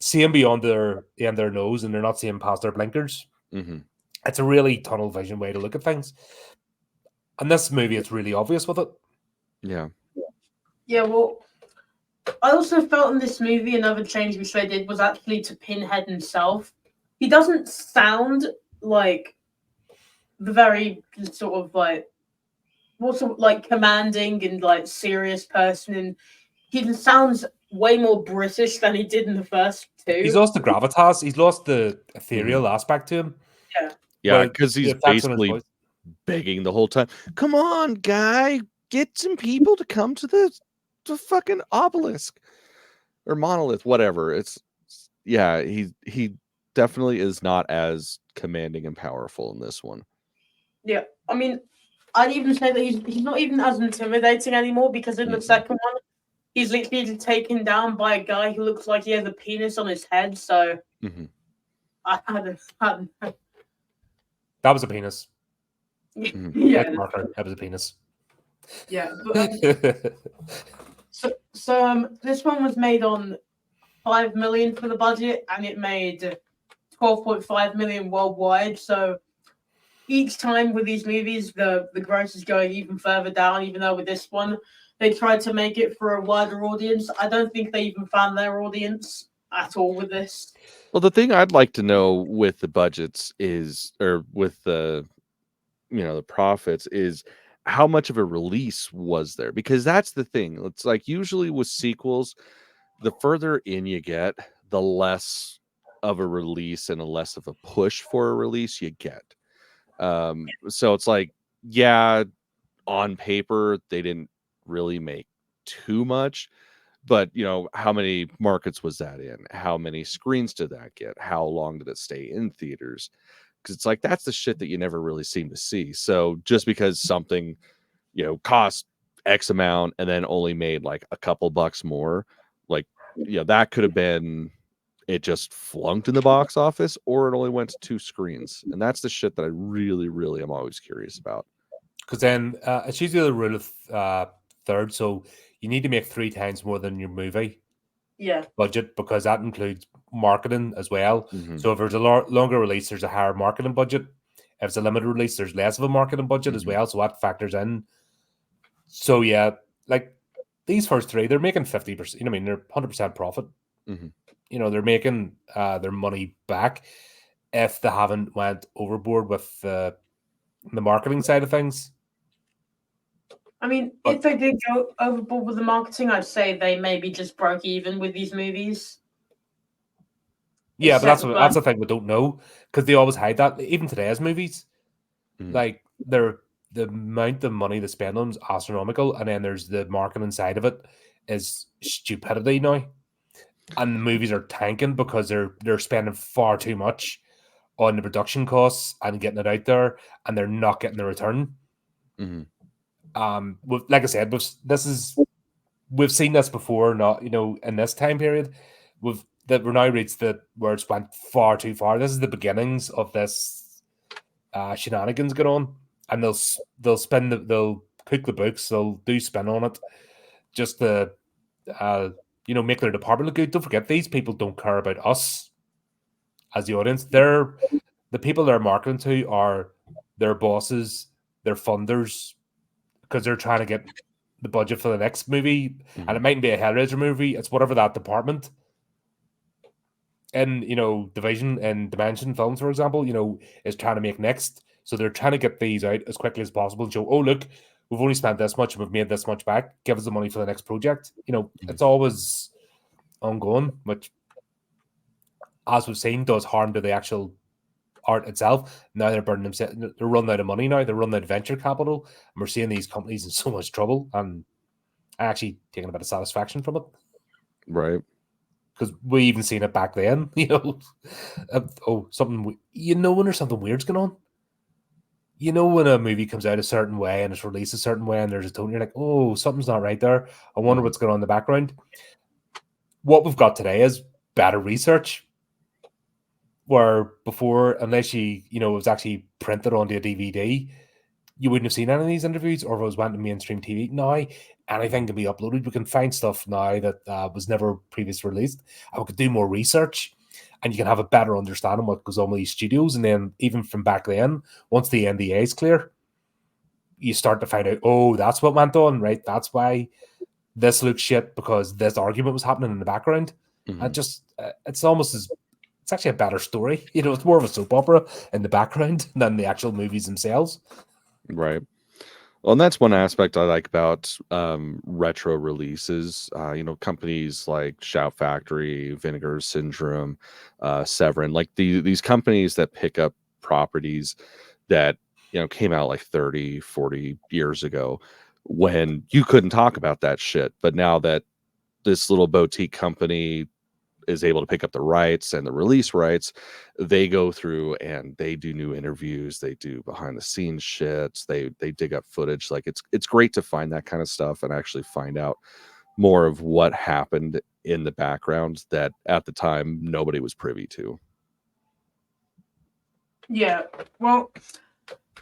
seeing beyond their end their nose, and they're not seeing past their blinkers. It's a really tunnel vision way to look at things, and this movie, it's really obvious with it. Yeah. Well, I also felt in this movie another change which they did was actually to Pinhead himself. He doesn't sound like the very sort of like commanding and like serious person, and he sounds way more British than he did in the first two. He's lost the gravitas. He's lost the ethereal aspect to him. Yeah, because he's basically begging the whole time. Come on, guy, get some people to come to the fucking obelisk or monolith, whatever. He definitely is not as commanding and powerful in this one. Yeah, I mean, I'd even say that he's not even as intimidating anymore, because in the second one, he's literally taken down by a guy who looks like he has a penis on his head. So I had that was a penis. Yeah, that was a penis. Yeah, but, this one was made on $5 million for the budget, and it made $12.5 million worldwide. So each time with these movies, the gross is going even further down. Even though with this one, they tried to make it for a wider audience. I don't think they even found their audience at all with this. Well, the thing I'd like to know with the budgets is, or with the, the profits, is how much of a release was there? Because that's the thing. It's like usually with sequels, the further in you get, the less of a release and a less of a push for a release you get. So it's like, yeah, on paper, they didn't really make too much, but how many markets was that in? How many screens did that get? How long did it stay in theaters? Because it's like, that's the shit that you never really seem to see. So just because something, cost X amount and then only made like a couple bucks more, like, that could have been it just flunked in the box office, or it only went to 2 screens. And that's the shit that I really, really am always curious about. Because then it's usually the rule of third. So you need to make 3 times more than your movie budget, because that includes marketing as well. So if there's a longer release, there's a higher marketing budget. If it's a limited release, there's less of a marketing budget as well. So that factors in. So yeah, like these first 3, they're making 50%. I mean, they're 100% profit. They're making their money back if they haven't went overboard with the marketing side of things. I mean, if they did go overboard with the marketing, I'd say they maybe just broke even with these movies. Yeah, but that's the thing we don't know, because they always hide that. Even today's movies, like the amount of money they spend on is astronomical, and then there's the marketing side of it is stupidity now, and the movies are tanking because they're spending far too much on the production costs and getting it out there, and they're not getting the return. Like I said, we've seen this before. Not in this time period, we're now reached where it's went far too far. This is the beginnings of this shenanigans going on, and they'll cook the books, they'll do spin on it, just to make their department look good. Don't forget, these people don't care about us as the audience. They're the people they're marketing to are their bosses, their funders, because they're trying to get the budget for the next movie, and it mightn't be a Hellraiser movie. It's whatever that department in division and Dimension Films, for example, is trying to make next. So they're trying to get these out as quickly as possible and show, oh look, we've only spent this much and we've made this much back. Give us the money for the next project. It's always ongoing, which, as we've seen, does harm to the actual art itself. Now they're burning themselves. They're running out of money now. They're running out of venture capital, and we're seeing these companies in so much trouble. And I actually taking a bit of satisfaction from it, right? Because we even seen it back then. When there's something weird's going on, you know when a movie comes out a certain way and it's released a certain way and there's a tone, you're like, oh, something's not right there. I wonder what's going on in the background. What we've got today is better research. Where before, unless it was actually printed onto a DVD, you wouldn't have seen any of these interviews, or if it was went to mainstream TV. Now, anything can be uploaded. We can find stuff now that was never previously released, and we could do more research, and you can have a better understanding what goes on with these studios. And then, even from back then, once the NDA is clear, you start to find out, oh, that's what went on, right? That's why this looks shit, because this argument was happening in the background. And just, it's almost as... It's actually a better story. It's more of a soap opera in the background than the actual movies themselves. Right. Well, and that's one aspect I like about retro releases. Companies like Shout Factory, Vinegar Syndrome, Severin, like these companies that pick up properties that came out like 30, 40 years ago when you couldn't talk about that shit. But now that this little boutique company is able to pick up the rights and the release rights, they go through and they do new interviews, they do behind the scenes shit, they dig up footage. Like it's great to find that kind of stuff and actually find out more of what happened in the background that at the time nobody was privy to. Yeah, well,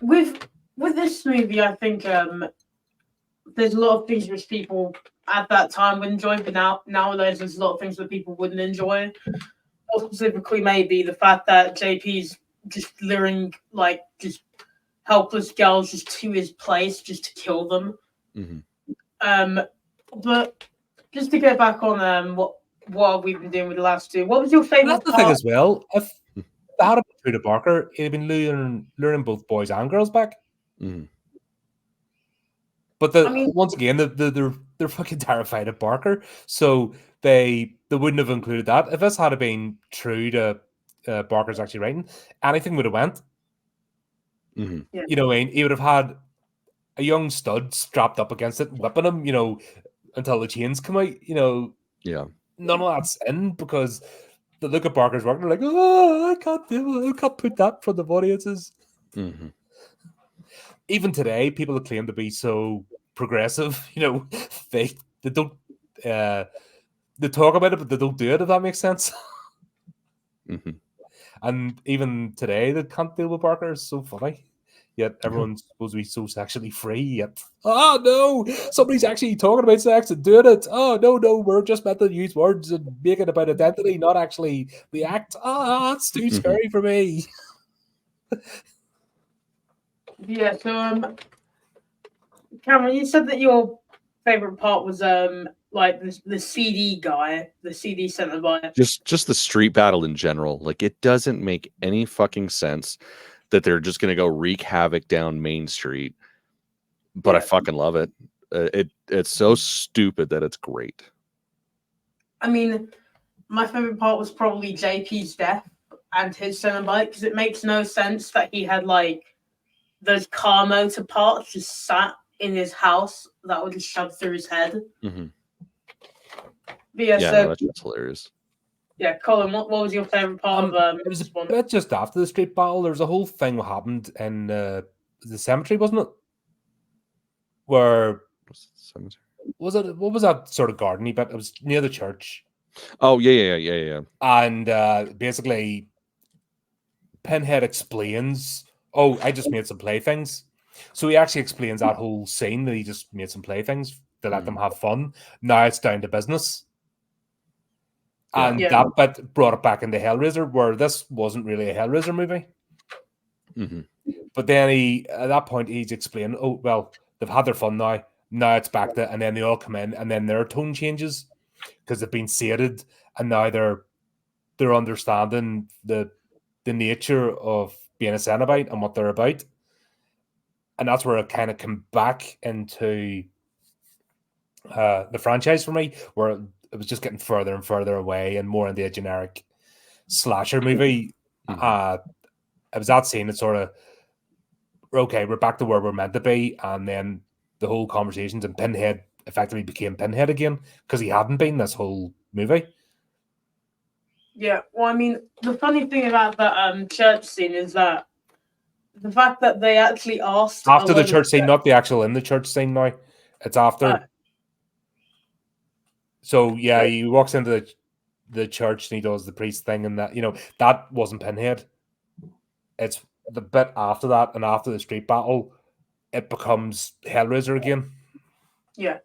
with this movie, I think there's a lot of things which people at that time would enjoy, but nowadays there's a lot of things that people wouldn't enjoy. More specifically, maybe the fact that JP's just luring just helpless girls just to his place just to kill them. But just to get back on what we've been doing with the last two, what was your favorite part? That's the thing as well. If they had been true to Barker, he'd have been luring both boys and girls back. But once again, they're fucking terrified of Barker, so they wouldn't have included that. If this had been true to Barker's actually writing, anything would have went. Yeah. He would have had a young stud strapped up against it, whipping him, until the chains come out. Yeah. None of that's in, because the look at Barker's work, they're like, oh, I can't do it. I can't put that for the audiences. Even today, people that claim to be so progressive, they don't they talk about it, but they don't do it, if that makes sense. And even today, they can't deal with Barker. It's so funny. Yet everyone's supposed to be so sexually free. Yet, oh no, somebody's actually talking about sex and doing it. Oh no, we're just meant to use words and make it about identity, not actually the act. It's too scary for me. Yeah, so Cameron, you said that your favorite part was the CD guy, the CD center guy. Just the street battle in general. Like, it doesn't make any fucking sense that they're just gonna go wreak havoc down Main Street. But I fucking love it. It's so stupid that it's great. I mean, my favorite part was probably JP's death and his Cenobite, because it makes no sense that he had those car motor parts just sat in his house that would just shove through his head. But that's hilarious. Yeah, Colin, what was your favorite part of it was a bit just after the street battle. There was a whole thing that happened in the cemetery, wasn't it? Where was it? What was that sort of gardeny bit? It was near the church. Oh yeah. And basically, Pinhead explains, "Oh, I just made some playthings." So he actually explains that whole scene, that he just made some playthings to let them have fun. Now it's down to business. And that bit brought it back into Hellraiser, where this wasn't really a Hellraiser movie. But then at that point, he's explaining, oh, well, they've had their fun now. Now it's back to, and then they all come in, and then their tone changes because they've been sated, and now they're understanding the nature of being a Cenobite and what they're about. And that's where it kind of came back into the franchise for me, where it was just getting further and further away and more into a generic slasher movie. It was that scene that sort of, okay, we're back to where we're meant to be. And then the whole conversations, and Pinhead effectively became Pinhead again, because he hadn't been this whole movie. Yeah, well, I mean, the funny thing about that church scene is that the fact that they actually asked After a the lot church of scene, not the actual in the church scene now. It's after. So yeah, he walks into the church and he does the priest thing, and that that wasn't Pinhead. It's the bit after that, and after the street battle, it becomes Hellraiser again. Yeah.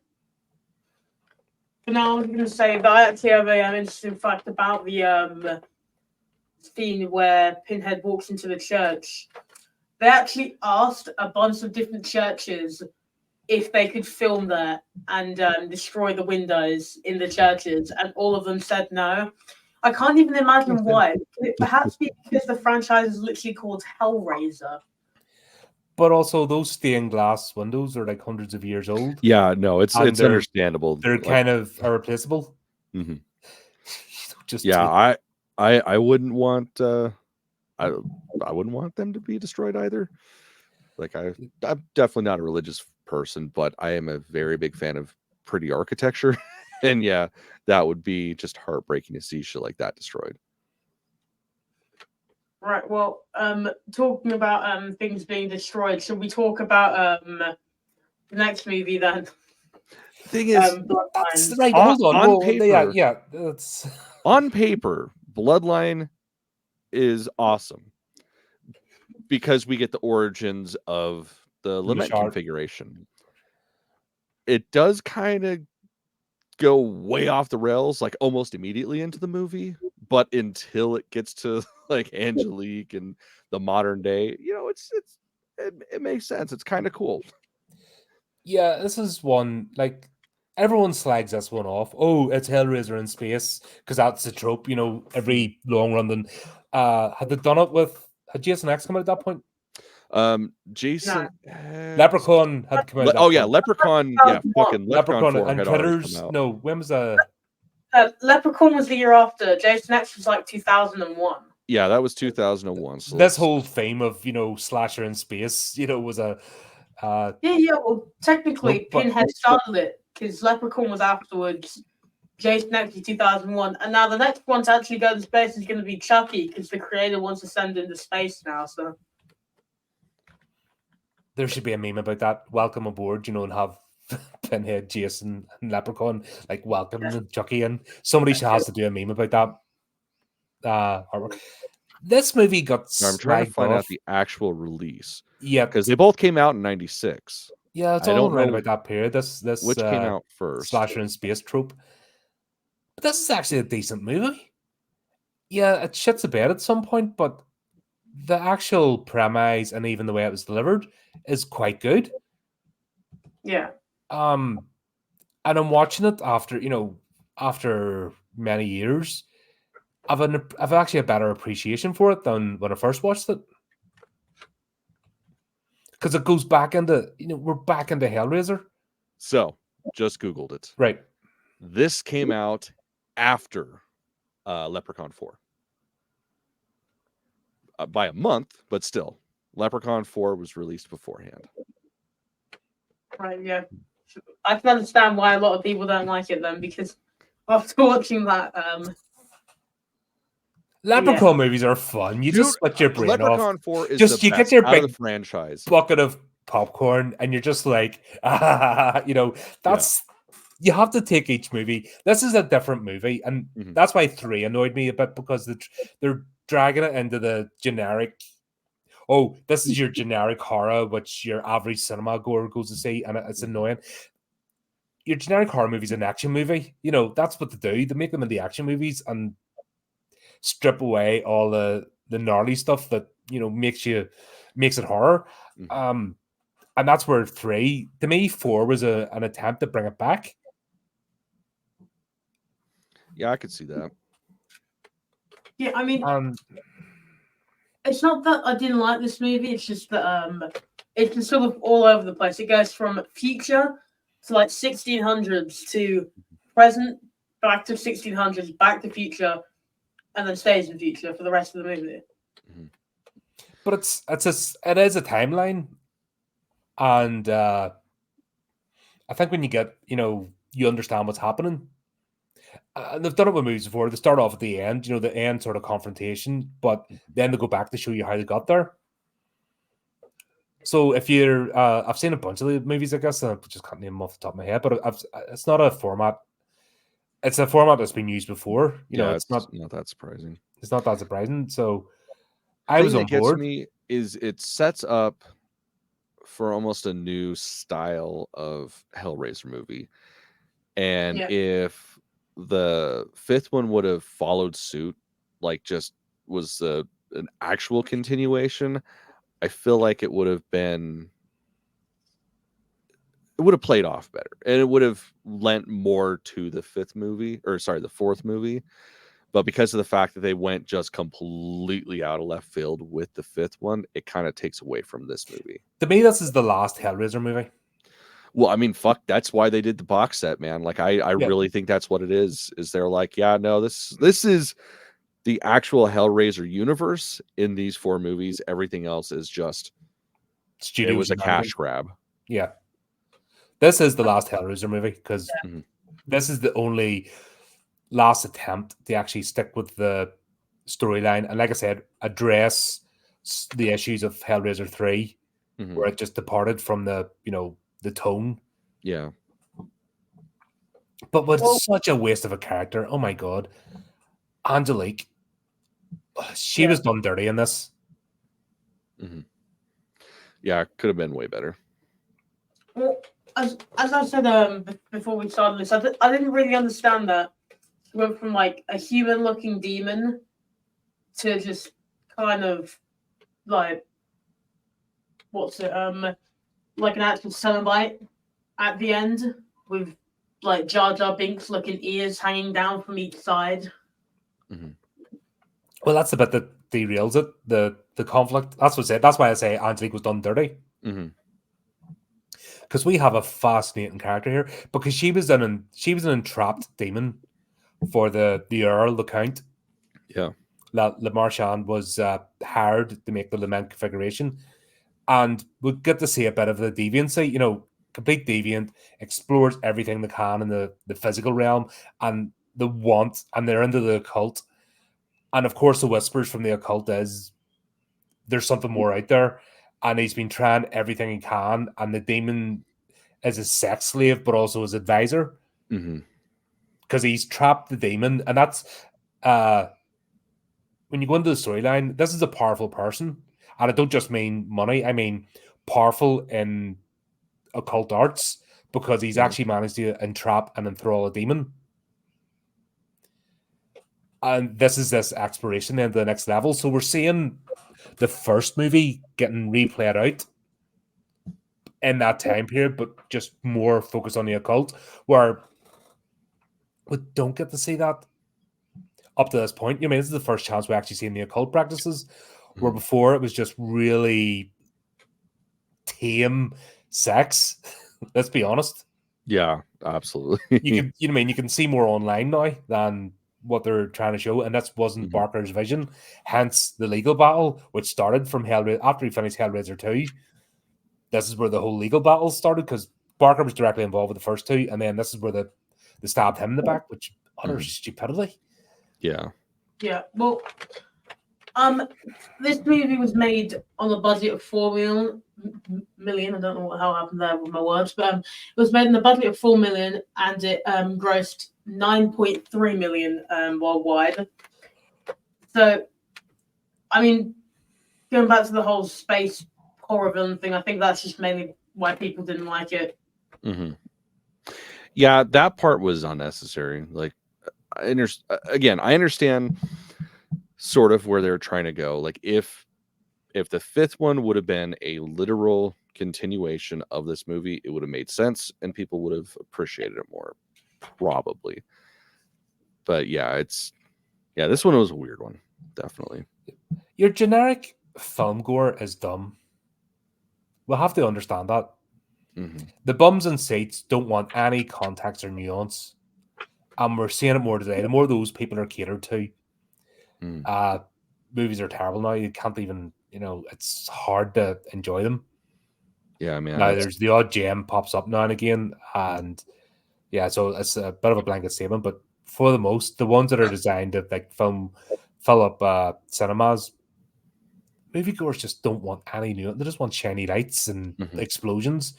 But now I was going to say that I actually have an interesting fact about the scene where Pinhead walks into the church. They actually asked a bunch of different churches if they could film there and destroy the windows in the churches, and all of them said no. I can't even imagine why. Could it perhaps be because the franchise is literally called Hellraiser? But also, those stained glass windows are like hundreds of years old. Yeah, no, it's And they're understandable. They're kind of irreplaceable. Mhm. Just Yeah, I wouldn't want I wouldn't want them to be destroyed either. Like I'm definitely not a religious person, but I am a very big fan of pretty architecture. And yeah, that would be just heartbreaking to see shit like that destroyed. Right. Well, talking about things being destroyed, should we talk about the next movie then? Thing is, that's right. On, Hold on. on Well, paper, yeah. That's on paper, Bloodline is awesome because we get the origins of the lament configuration. It does kind of go way off the rails, like almost immediately into the movie, but until it gets to like Angelique and the modern day, it makes sense. It's kind of cool. Yeah, this is one like everyone slags this one off. Oh, it's Hellraiser in space because that's the trope. Every long run. Then had they done it with had Jason X come out at that point? Jason Leprechaun had come out. At that point. Leprechaun. Yeah, fucking Leprechaun 4 and had Critters. Come out. No, when was Leprechaun was the year after. Jason X was like 2001. Yeah, that was 2001. So this whole theme of slasher in space, was a. Well, technically, Pinhead started it because Leprechaun was afterwards. Jason X 2001, and now the next one to actually go to space is going to be Chucky because the creator wants to send into space now. So there should be a meme about that. Welcome aboard, and have Pinhead, Jason, and Leprechaun welcome Chucky, and somebody has to do a meme about that. Artwork. This movie got. I'm trying to find out the actual release. Yeah, because they both came out in '96. Yeah, it's all right about that period. This which came out first, slasher in space trope. But this is actually a decent movie. Yeah, it shits a bed at some point, but the actual premise and even the way it was delivered is quite good. Yeah. And I'm watching it after many years. I've actually a better appreciation for it than when I first watched it. Because it goes back into, we're back into Hellraiser. So, just Googled it. Right. This came out after Leprechaun 4. By a month, but still. Leprechaun 4 was released beforehand. Right, yeah. I can understand why a lot of people don't like it then, because after watching that... Leprechaun movies are fun. You just split your brain Leprechaun off. 4 is just the you best get your out big of the franchise bucket of popcorn, and you're just like, that's you have to take each movie. This is a different movie, and that's why 3 annoyed me a bit because they're dragging it into the generic. Oh, this is your generic horror, which your average cinema goer goes to see, and it's annoying. Your generic horror movie is an action movie. That's what they do. They make them into action movies and strip away all the gnarly stuff that makes it horror. And that's where 3, to me, 4 was an attempt to bring it back. Yeah, I could see that. Yeah, I mean, it's not that I didn't like this movie. It's just that it's just sort of all over the place. It goes from future to like 1600s to present, back to 1600s, back to future, and then stays in future for the rest of the movie. But it is a timeline, and I think when you get you understand what's happening. And they've done it with movies before. They start off at the end, the end sort of confrontation, but then they go back to show you how they got there. So if you're, I've seen a bunch of the movies, I guess, and I just can't name them off the top of my head. But it's not a format. It's a format that's been used before. You know, it's not that surprising. It's not that surprising. So The I thing was that on gets board. me is it sets up for almost a new style of Hellraiser movie. And Yeah. if the fifth one would have followed suit, like just was an actual continuation, I feel like it would have played off better, and it would have lent more to the the fourth movie. But because of the fact that they went just completely out of left field with the fifth one, it kind of takes away from this movie. To me, this is the last Hellraiser movie. Well, I mean, fuck, that's why they did the box set, man. Like, I really think that's what it is they're like, yeah, no, this is the actual Hellraiser universe in these four movies. Everything else is just, it was a cash grab. Yeah. This is the last Hellraiser movie because this is the only last attempt to actually stick with the storyline. And like I said, address the issues of Hellraiser 3, where it just departed from the tone. Yeah. But such a waste of a character. Oh my God. Angelique. She was done dirty in this. Yeah, it could have been way better. Well, as I said before we started this, I didn't really understand that. She went from like a human-looking demon to just kind of like like an actual Cenobite at the end with like Jar Jar Binks looking ears hanging down from each side. Well, that's the bit that derails it, the conflict. That's what's it. That's why I say Angelique was done dirty. Because we have a fascinating character here. Because she was an entrapped demon for the Earl, the Count. Yeah. Le Marchand was hired to make the Lament configuration. And we get to see a bit of the deviancy, complete deviant, explores everything they can in the physical realm and the want, and they're into the occult. And of course, the whispers from the occult is there's something more out there. And he's been trying everything he can. And the demon is a sex slave, but also his advisor. Because he's trapped the demon. And that's, when you go into the storyline, this is a powerful person. And I don't just mean money. I mean powerful in occult arts, because he's actually managed to entrap and enthrall a demon. And this is this exploration into the next level. So we're seeing the first movie getting replayed out in that time period, but just more focused on the occult, where we don't get to see that up to this point. This is the first chance we actually see in the occult practices, where before it was just really tame sex. Let's be honest. Yeah, absolutely. You can see more online now than what they're trying to show, and that wasn't Barker's vision. Hence the legal battle, which started from Hellraiser after he finished Hellraiser 2. This is where the whole legal battle started, because Barker was directly involved with the first two, and then this is where they stabbed him in the back, which utter stupidity. Yeah. Yeah. Well, this movie was made on a budget of $4 million. I don't know how happened there with my words, but it was made on a budget of $4 million, and it grossed $9.3 million worldwide. So, I mean, going back to the whole space horror villain thing, I think that's just mainly why people didn't like it. Yeah, that part was unnecessary. Like, I understand sort of where they're trying to go. Like, if the fifth one would have been a literal continuation of this movie, it would have made sense and people would have appreciated it more, probably. But this one was a weird one, definitely. Your generic film gore is dumb. We'll have to understand that. The bums and seats don't want any context or nuance. And we're seeing it more today. The more those people are catered to, movies are terrible now. You can't even, it's hard to enjoy them. Yeah, I mean, now there's the odd gem pops up now and again, and so it's a bit of a blanket statement. But for the most, the ones that are designed to like fill up cinemas, moviegoers just don't want any new. They just want shiny lights and explosions.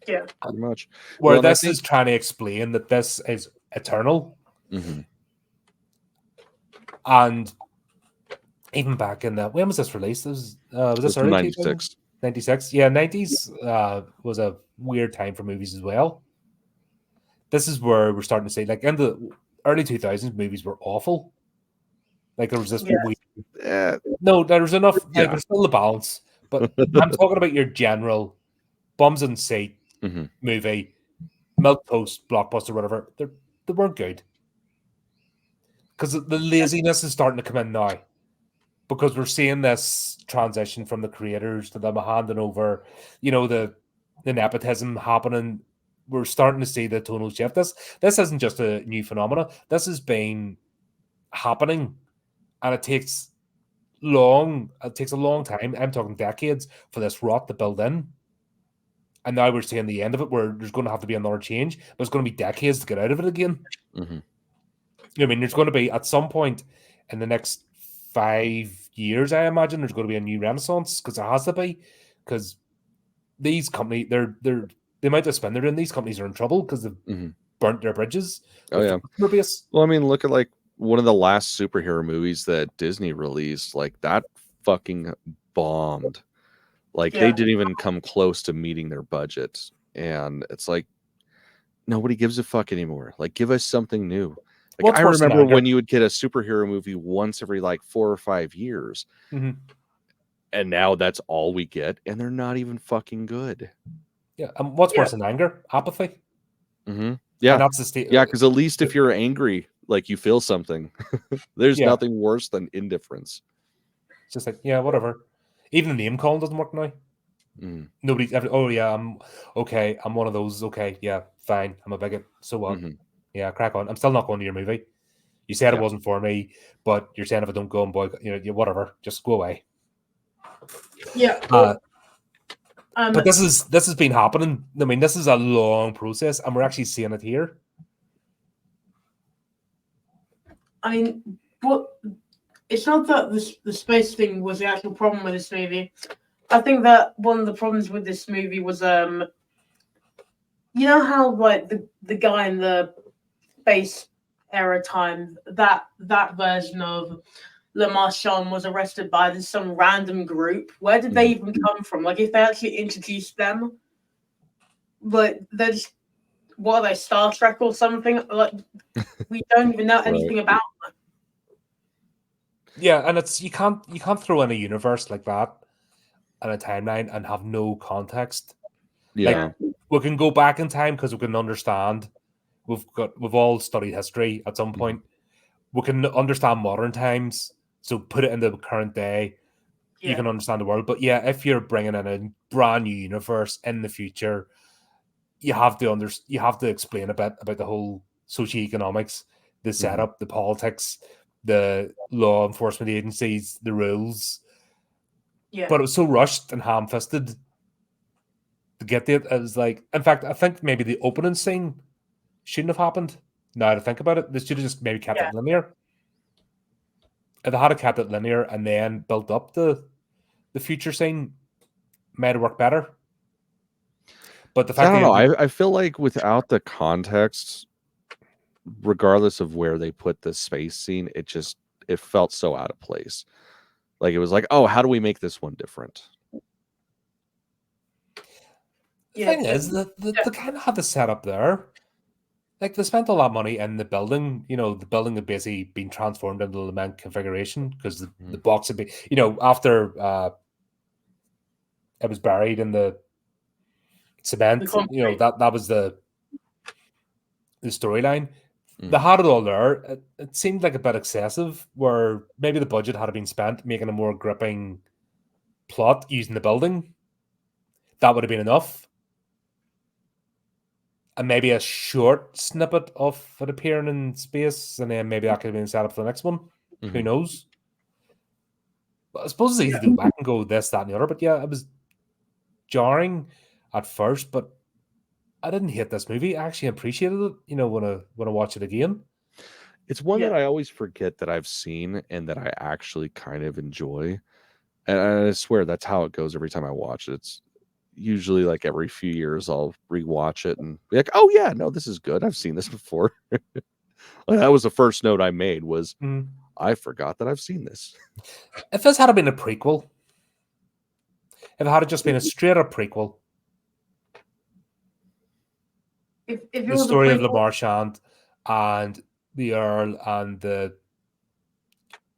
Yeah, pretty much. Where Well, and I this think- is trying to explain that this is eternal. And even back in the, when was this released? Was this early 96? 96? Yeah, 90s was a weird time for movies as well. This is where we're starting to see, like, in the early 2000s, movies were awful. Like, there was this weird... No, there was enough, like, there's still the balance. But I'm talking about your general bums and seat movie, milquetoast, blockbuster, whatever. They weren't good. Because the laziness is starting to come in now. Because we're seeing this transition from the creators to them handing over, you know, the nepotism happening. We're starting to see the tonal shift. This isn't just a new phenomenon. This has been happening, and it takes a long time. I'm talking decades for this rot to build in. And now we're seeing the end of it, where there's going to have to be another change, but it's going to be decades to get out of it again. I mean, there's going to be, at some point in the next 5 years, I imagine, there's going to be a new renaissance, because it has to be, because these companies, the amount of spend they're in, these companies are in trouble because they've burnt their bridges. Oh yeah. Well, I mean, look at like one of the last superhero movies that Disney released. Like that fucking bombed. Like they didn't even come close to meeting their budget, and it's like nobody gives a fuck anymore. Like, give us something new. Like, I remember when you would get a superhero movie once every like 4 or 5 years, and now that's all we get, and they're not even fucking good. Yeah, and what's worse than anger? Apathy. Yeah, and that's the state. Yeah, because at least if you're angry, like you feel something. There's nothing worse than indifference. It's just like, yeah, whatever. Even the name calling doesn't work now. Nobody's ever. Oh yeah, I'm okay. I'm one of those. Okay, yeah, fine. I'm a bigot. So what? Yeah, crack on. I'm still not going to your movie. You said it wasn't for me, but you're saying if I don't go and boycott, you know, whatever, just go away. Yeah. But this has been happening. I mean, this is a long process, and we're actually seeing it here. I mean, but it's not that the space thing was the actual problem with this movie. I think that one of the problems with this movie was, you know how like the guy in the space era time, that version of Le Marchand was arrested by some random group. Where did they even come from? Like, if they actually introduced them, like, they're just, what are they, Star Trek or something? Like, we don't even know anything about them. Yeah, and it's you can't throw in a universe like that and a timeline and have no context. Yeah, like, we can go back in time because we can understand. We've all studied history at some point. We can understand modern times, so put it into the current day. You can understand the world. But yeah, if you're bringing in a brand new universe in the future, you have to explain a bit about the whole socioeconomics, the setup, the politics, the law enforcement agencies, the rules. Yeah. But it was so rushed and ham-fisted to get there. It was like, in fact, I think maybe the opening scene shouldn't have happened. Now to think about it, they should have just maybe kept it linear. If they had kept it linear and then built up the future scene, might have worked better. But the fact I don't know. I feel like without the context, regardless of where they put the space scene, it felt so out of place. Like it was like, oh, how do we make this one different? The thing is that they kind of had the setup there. Like, they spent all that money in the building. You know, the building had basically been transformed into the Lament configuration because the box had been, you know, after it was buried in the cement. You know, that was the storyline. They had it all there. It seemed like a bit excessive, where maybe the budget had been spent making a more gripping plot using the building. That would have been enough. And maybe a short snippet of it appearing in space, and then maybe that could have been set up for the next one. Who knows? But I suppose it's easy to go back and go this, that, and the other. But yeah, it was jarring at first, but I didn't hate this movie. I actually appreciated it, you know, when I watch it again. It's one that I always forget that I've seen and that I actually kind of enjoy. And I swear that's how it goes every time I watch it. It's usually like every few years I'll rewatch it and be like, oh yeah, no, this is good. I've seen this before. That was the first note I made was I forgot that I've seen this. If this had been a prequel, if it had just been a straight up prequel, If it the was story a of prequel, Lamar Shand and the Earl and the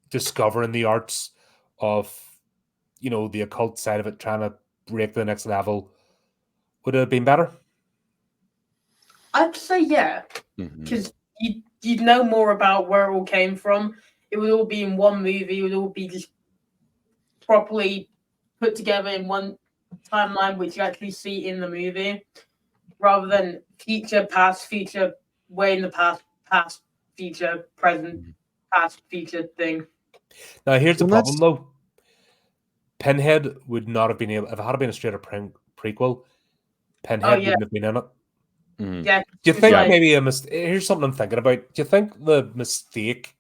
discovering the arts of, the occult side of it, trying to break the next level, would it have been better? I'd say yeah, because you'd know more about where it all came from. It would all be in one movie. It would all be just properly put together in one timeline, which you actually see in the movie, rather than future, past, future, way in the past, future, present, past, future thing. Now, here's the problem, though. Pinhead would not have been able, if it had been a straight up prequel, Pinhead wouldn't have been in it. Yeah. Do you think maybe here's something I'm thinking about. Do you think the mistake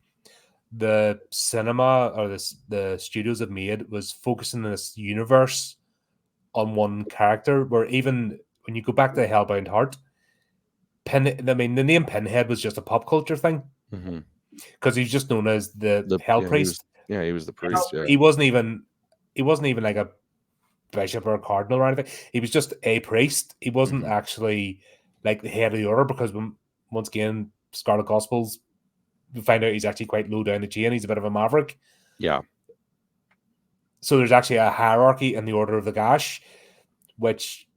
the cinema or the studios have made was focusing this universe on one character, where even when you go back to Hellbound Heart, the name Pinhead was just a pop culture thing because he's just known as the Hell Priest. He was the priest. Yeah. He wasn't even like a bishop or a cardinal or anything. He was just a priest. He wasn't actually like the head of the order, because once again, Scarlet Gospels, we find out he's actually quite low down the chain. He's a bit of a maverick. Yeah. So there's actually a hierarchy in the Order of the Gash, which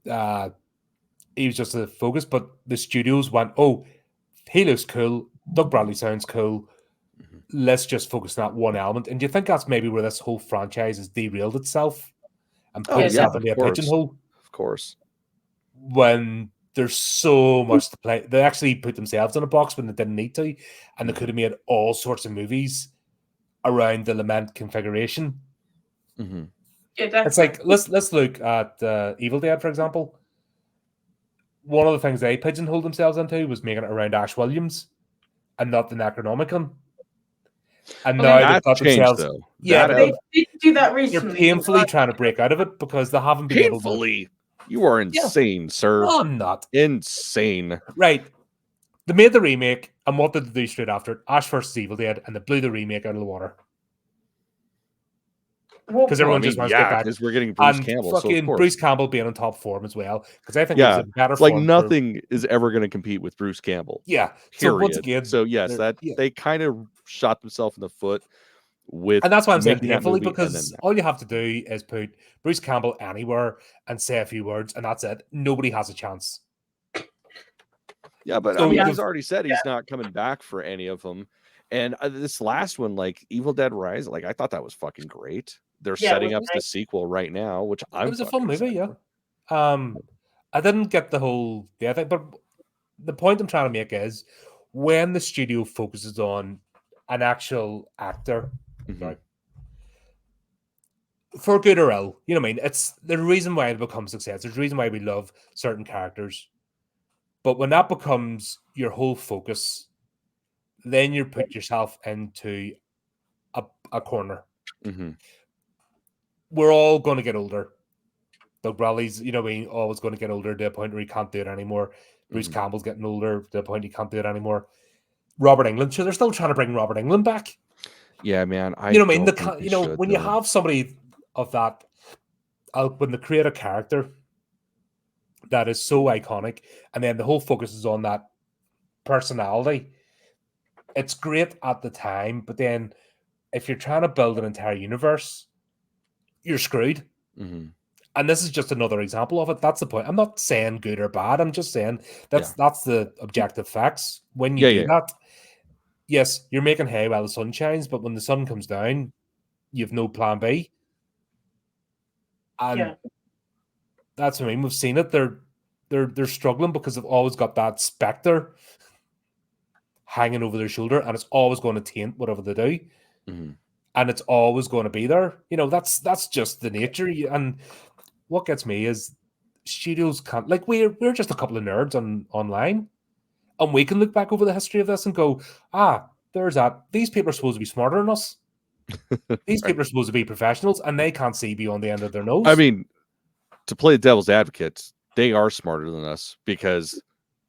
he was just a focus, but the studios went, oh, he looks cool. Doug Bradley sounds cool. Let's just focus on that one element. And do you think that's maybe where this whole franchise has derailed itself and put itself into a pigeonhole? Of course. When there's so much to play. They actually put themselves in a box when they didn't need to, and they could have made all sorts of movies around the Lament configuration. It's like, let's look at Evil Dead, for example. One of the things they pigeonholed themselves into was making it around Ash Williams and not the Necronomicon. And now they've got themselves. Though. Yeah, they did do that recently. They're painfully trying to break out of it because they haven't been able to. You are insane, sir. No, I'm not. Insane. Right. They made the remake, and what did they do straight after it? Ash vs. Evil Dead, and they blew the remake out of the water. Because everyone just wants to get back. Because we're getting Bruce Campbell. Fucking so Bruce Campbell being on top form as well. Because I think it was a better form. Like nothing is ever going to compete with Bruce Campbell. Yeah. Period. So once again, yes, they kind of shot themselves in the foot. And that's why I'm saying painfully, because all you have to do is put Bruce Campbell anywhere and say a few words, and that's it. Nobody has a chance. Yeah, but I mean, he's already said he's not coming back for any of them. And this last one, like Evil Dead Rise, like I thought that was fucking great. They're setting up the sequel right now, which it was a fun movie, yeah. I didn't get the whole thing, but the point I'm trying to make is when the studio focuses on an actual actor. Right. For good or ill, you know what I mean? It's the reason why it becomes success. There's a reason why we love certain characters. But when that becomes your whole focus, then you put yourself into a corner. We're all going to get older. Doug Bradley's, you know what I mean, always going to get older to the point where he can't do it anymore. Bruce Campbell's getting older to the point he can't do it anymore. Robert Englund, sure, they're still trying to bring Robert Englund back. Yeah, man. You know what I mean? When you have somebody of that, when they create a character that is so iconic, and then the whole focus is on that personality, it's great at the time, but then if you're trying to build an entire universe, you're screwed. And this is just another example of it. That's the point. I'm not saying good or bad. I'm just saying that's the objective facts. When you do that, yes, you're making hay while the sun shines, but when the sun comes down, you have no plan B. And that's what I mean. We've seen it. They're struggling because they've always got that specter hanging over their shoulder, and it's always going to taint whatever they do. And it's always going to be there. You know, that's just the nature. And what gets me is studios can't, like, we're just a couple of nerds online. And we can look back over the history of this and go, there's that. These people are supposed to be smarter than us. These people are supposed to be professionals, and they can't see beyond the end of their nose. I mean, to play the devil's advocate, they are smarter than us because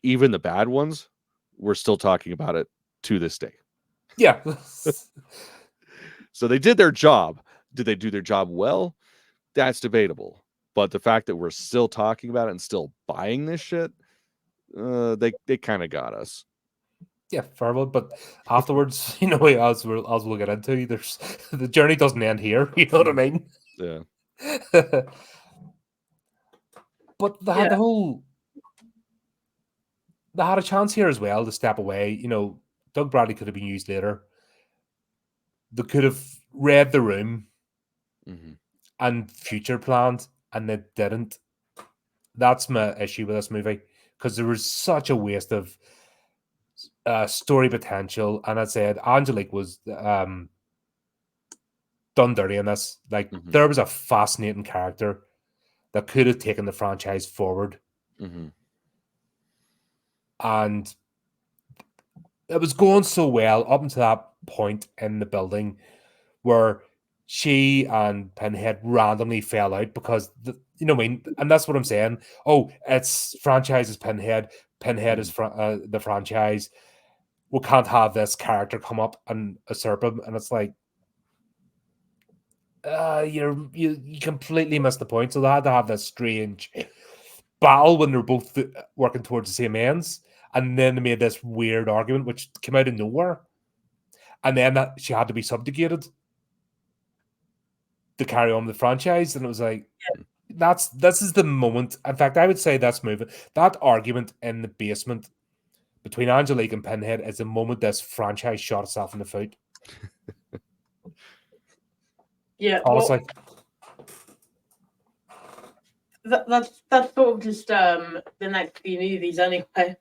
even the bad ones, we're still talking about it to this day. Yeah. So they did their job. Did they do their job well? That's debatable. But the fact that we're still talking about it and still buying this shit, they kind of got us. Yeah, fair one. But afterwards, as we'll get into, there's the journey doesn't end here. You know what I mean? Yeah. But they had they had a chance here as well to step away. Doug Bradley could have been used later. They could have read the room and future planned, and they didn't. That's my issue with this movie, because there was such a waste of story potential. And I said Angelique was done dirty in this. Like, there was a fascinating character that could have taken the franchise forward. And it was going so well up until that point in the building where she and Pinhead randomly fell out because, and that's what I'm saying. Oh, it's franchise is Pinhead. Pinhead is the franchise. We can't have this character come up and usurp him. And it's like, you completely missed the point. So they had to have this strange battle when they're both working towards the same ends. And then they made this weird argument, which came out of nowhere. And then she had to be subjugated to carry on the franchise. And it was like, this is the moment. In fact, I would say that argument in the basement between Angelique and Pinhead is the moment this franchise shot itself in the foot. Yeah, honestly. That's sort of just the next few movies anyway.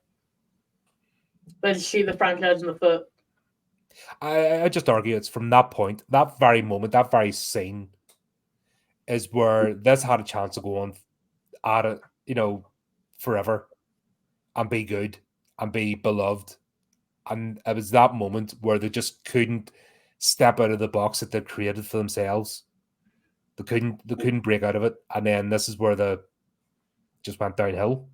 But shoot the franchise in the foot. I just argue it's from that point, that very moment, that very scene is where this had a chance to go on at it, forever and be good and be beloved. And it was that moment where they just couldn't step out of the box that they created for themselves. They couldn't break out of it. And then this is where they just went downhill.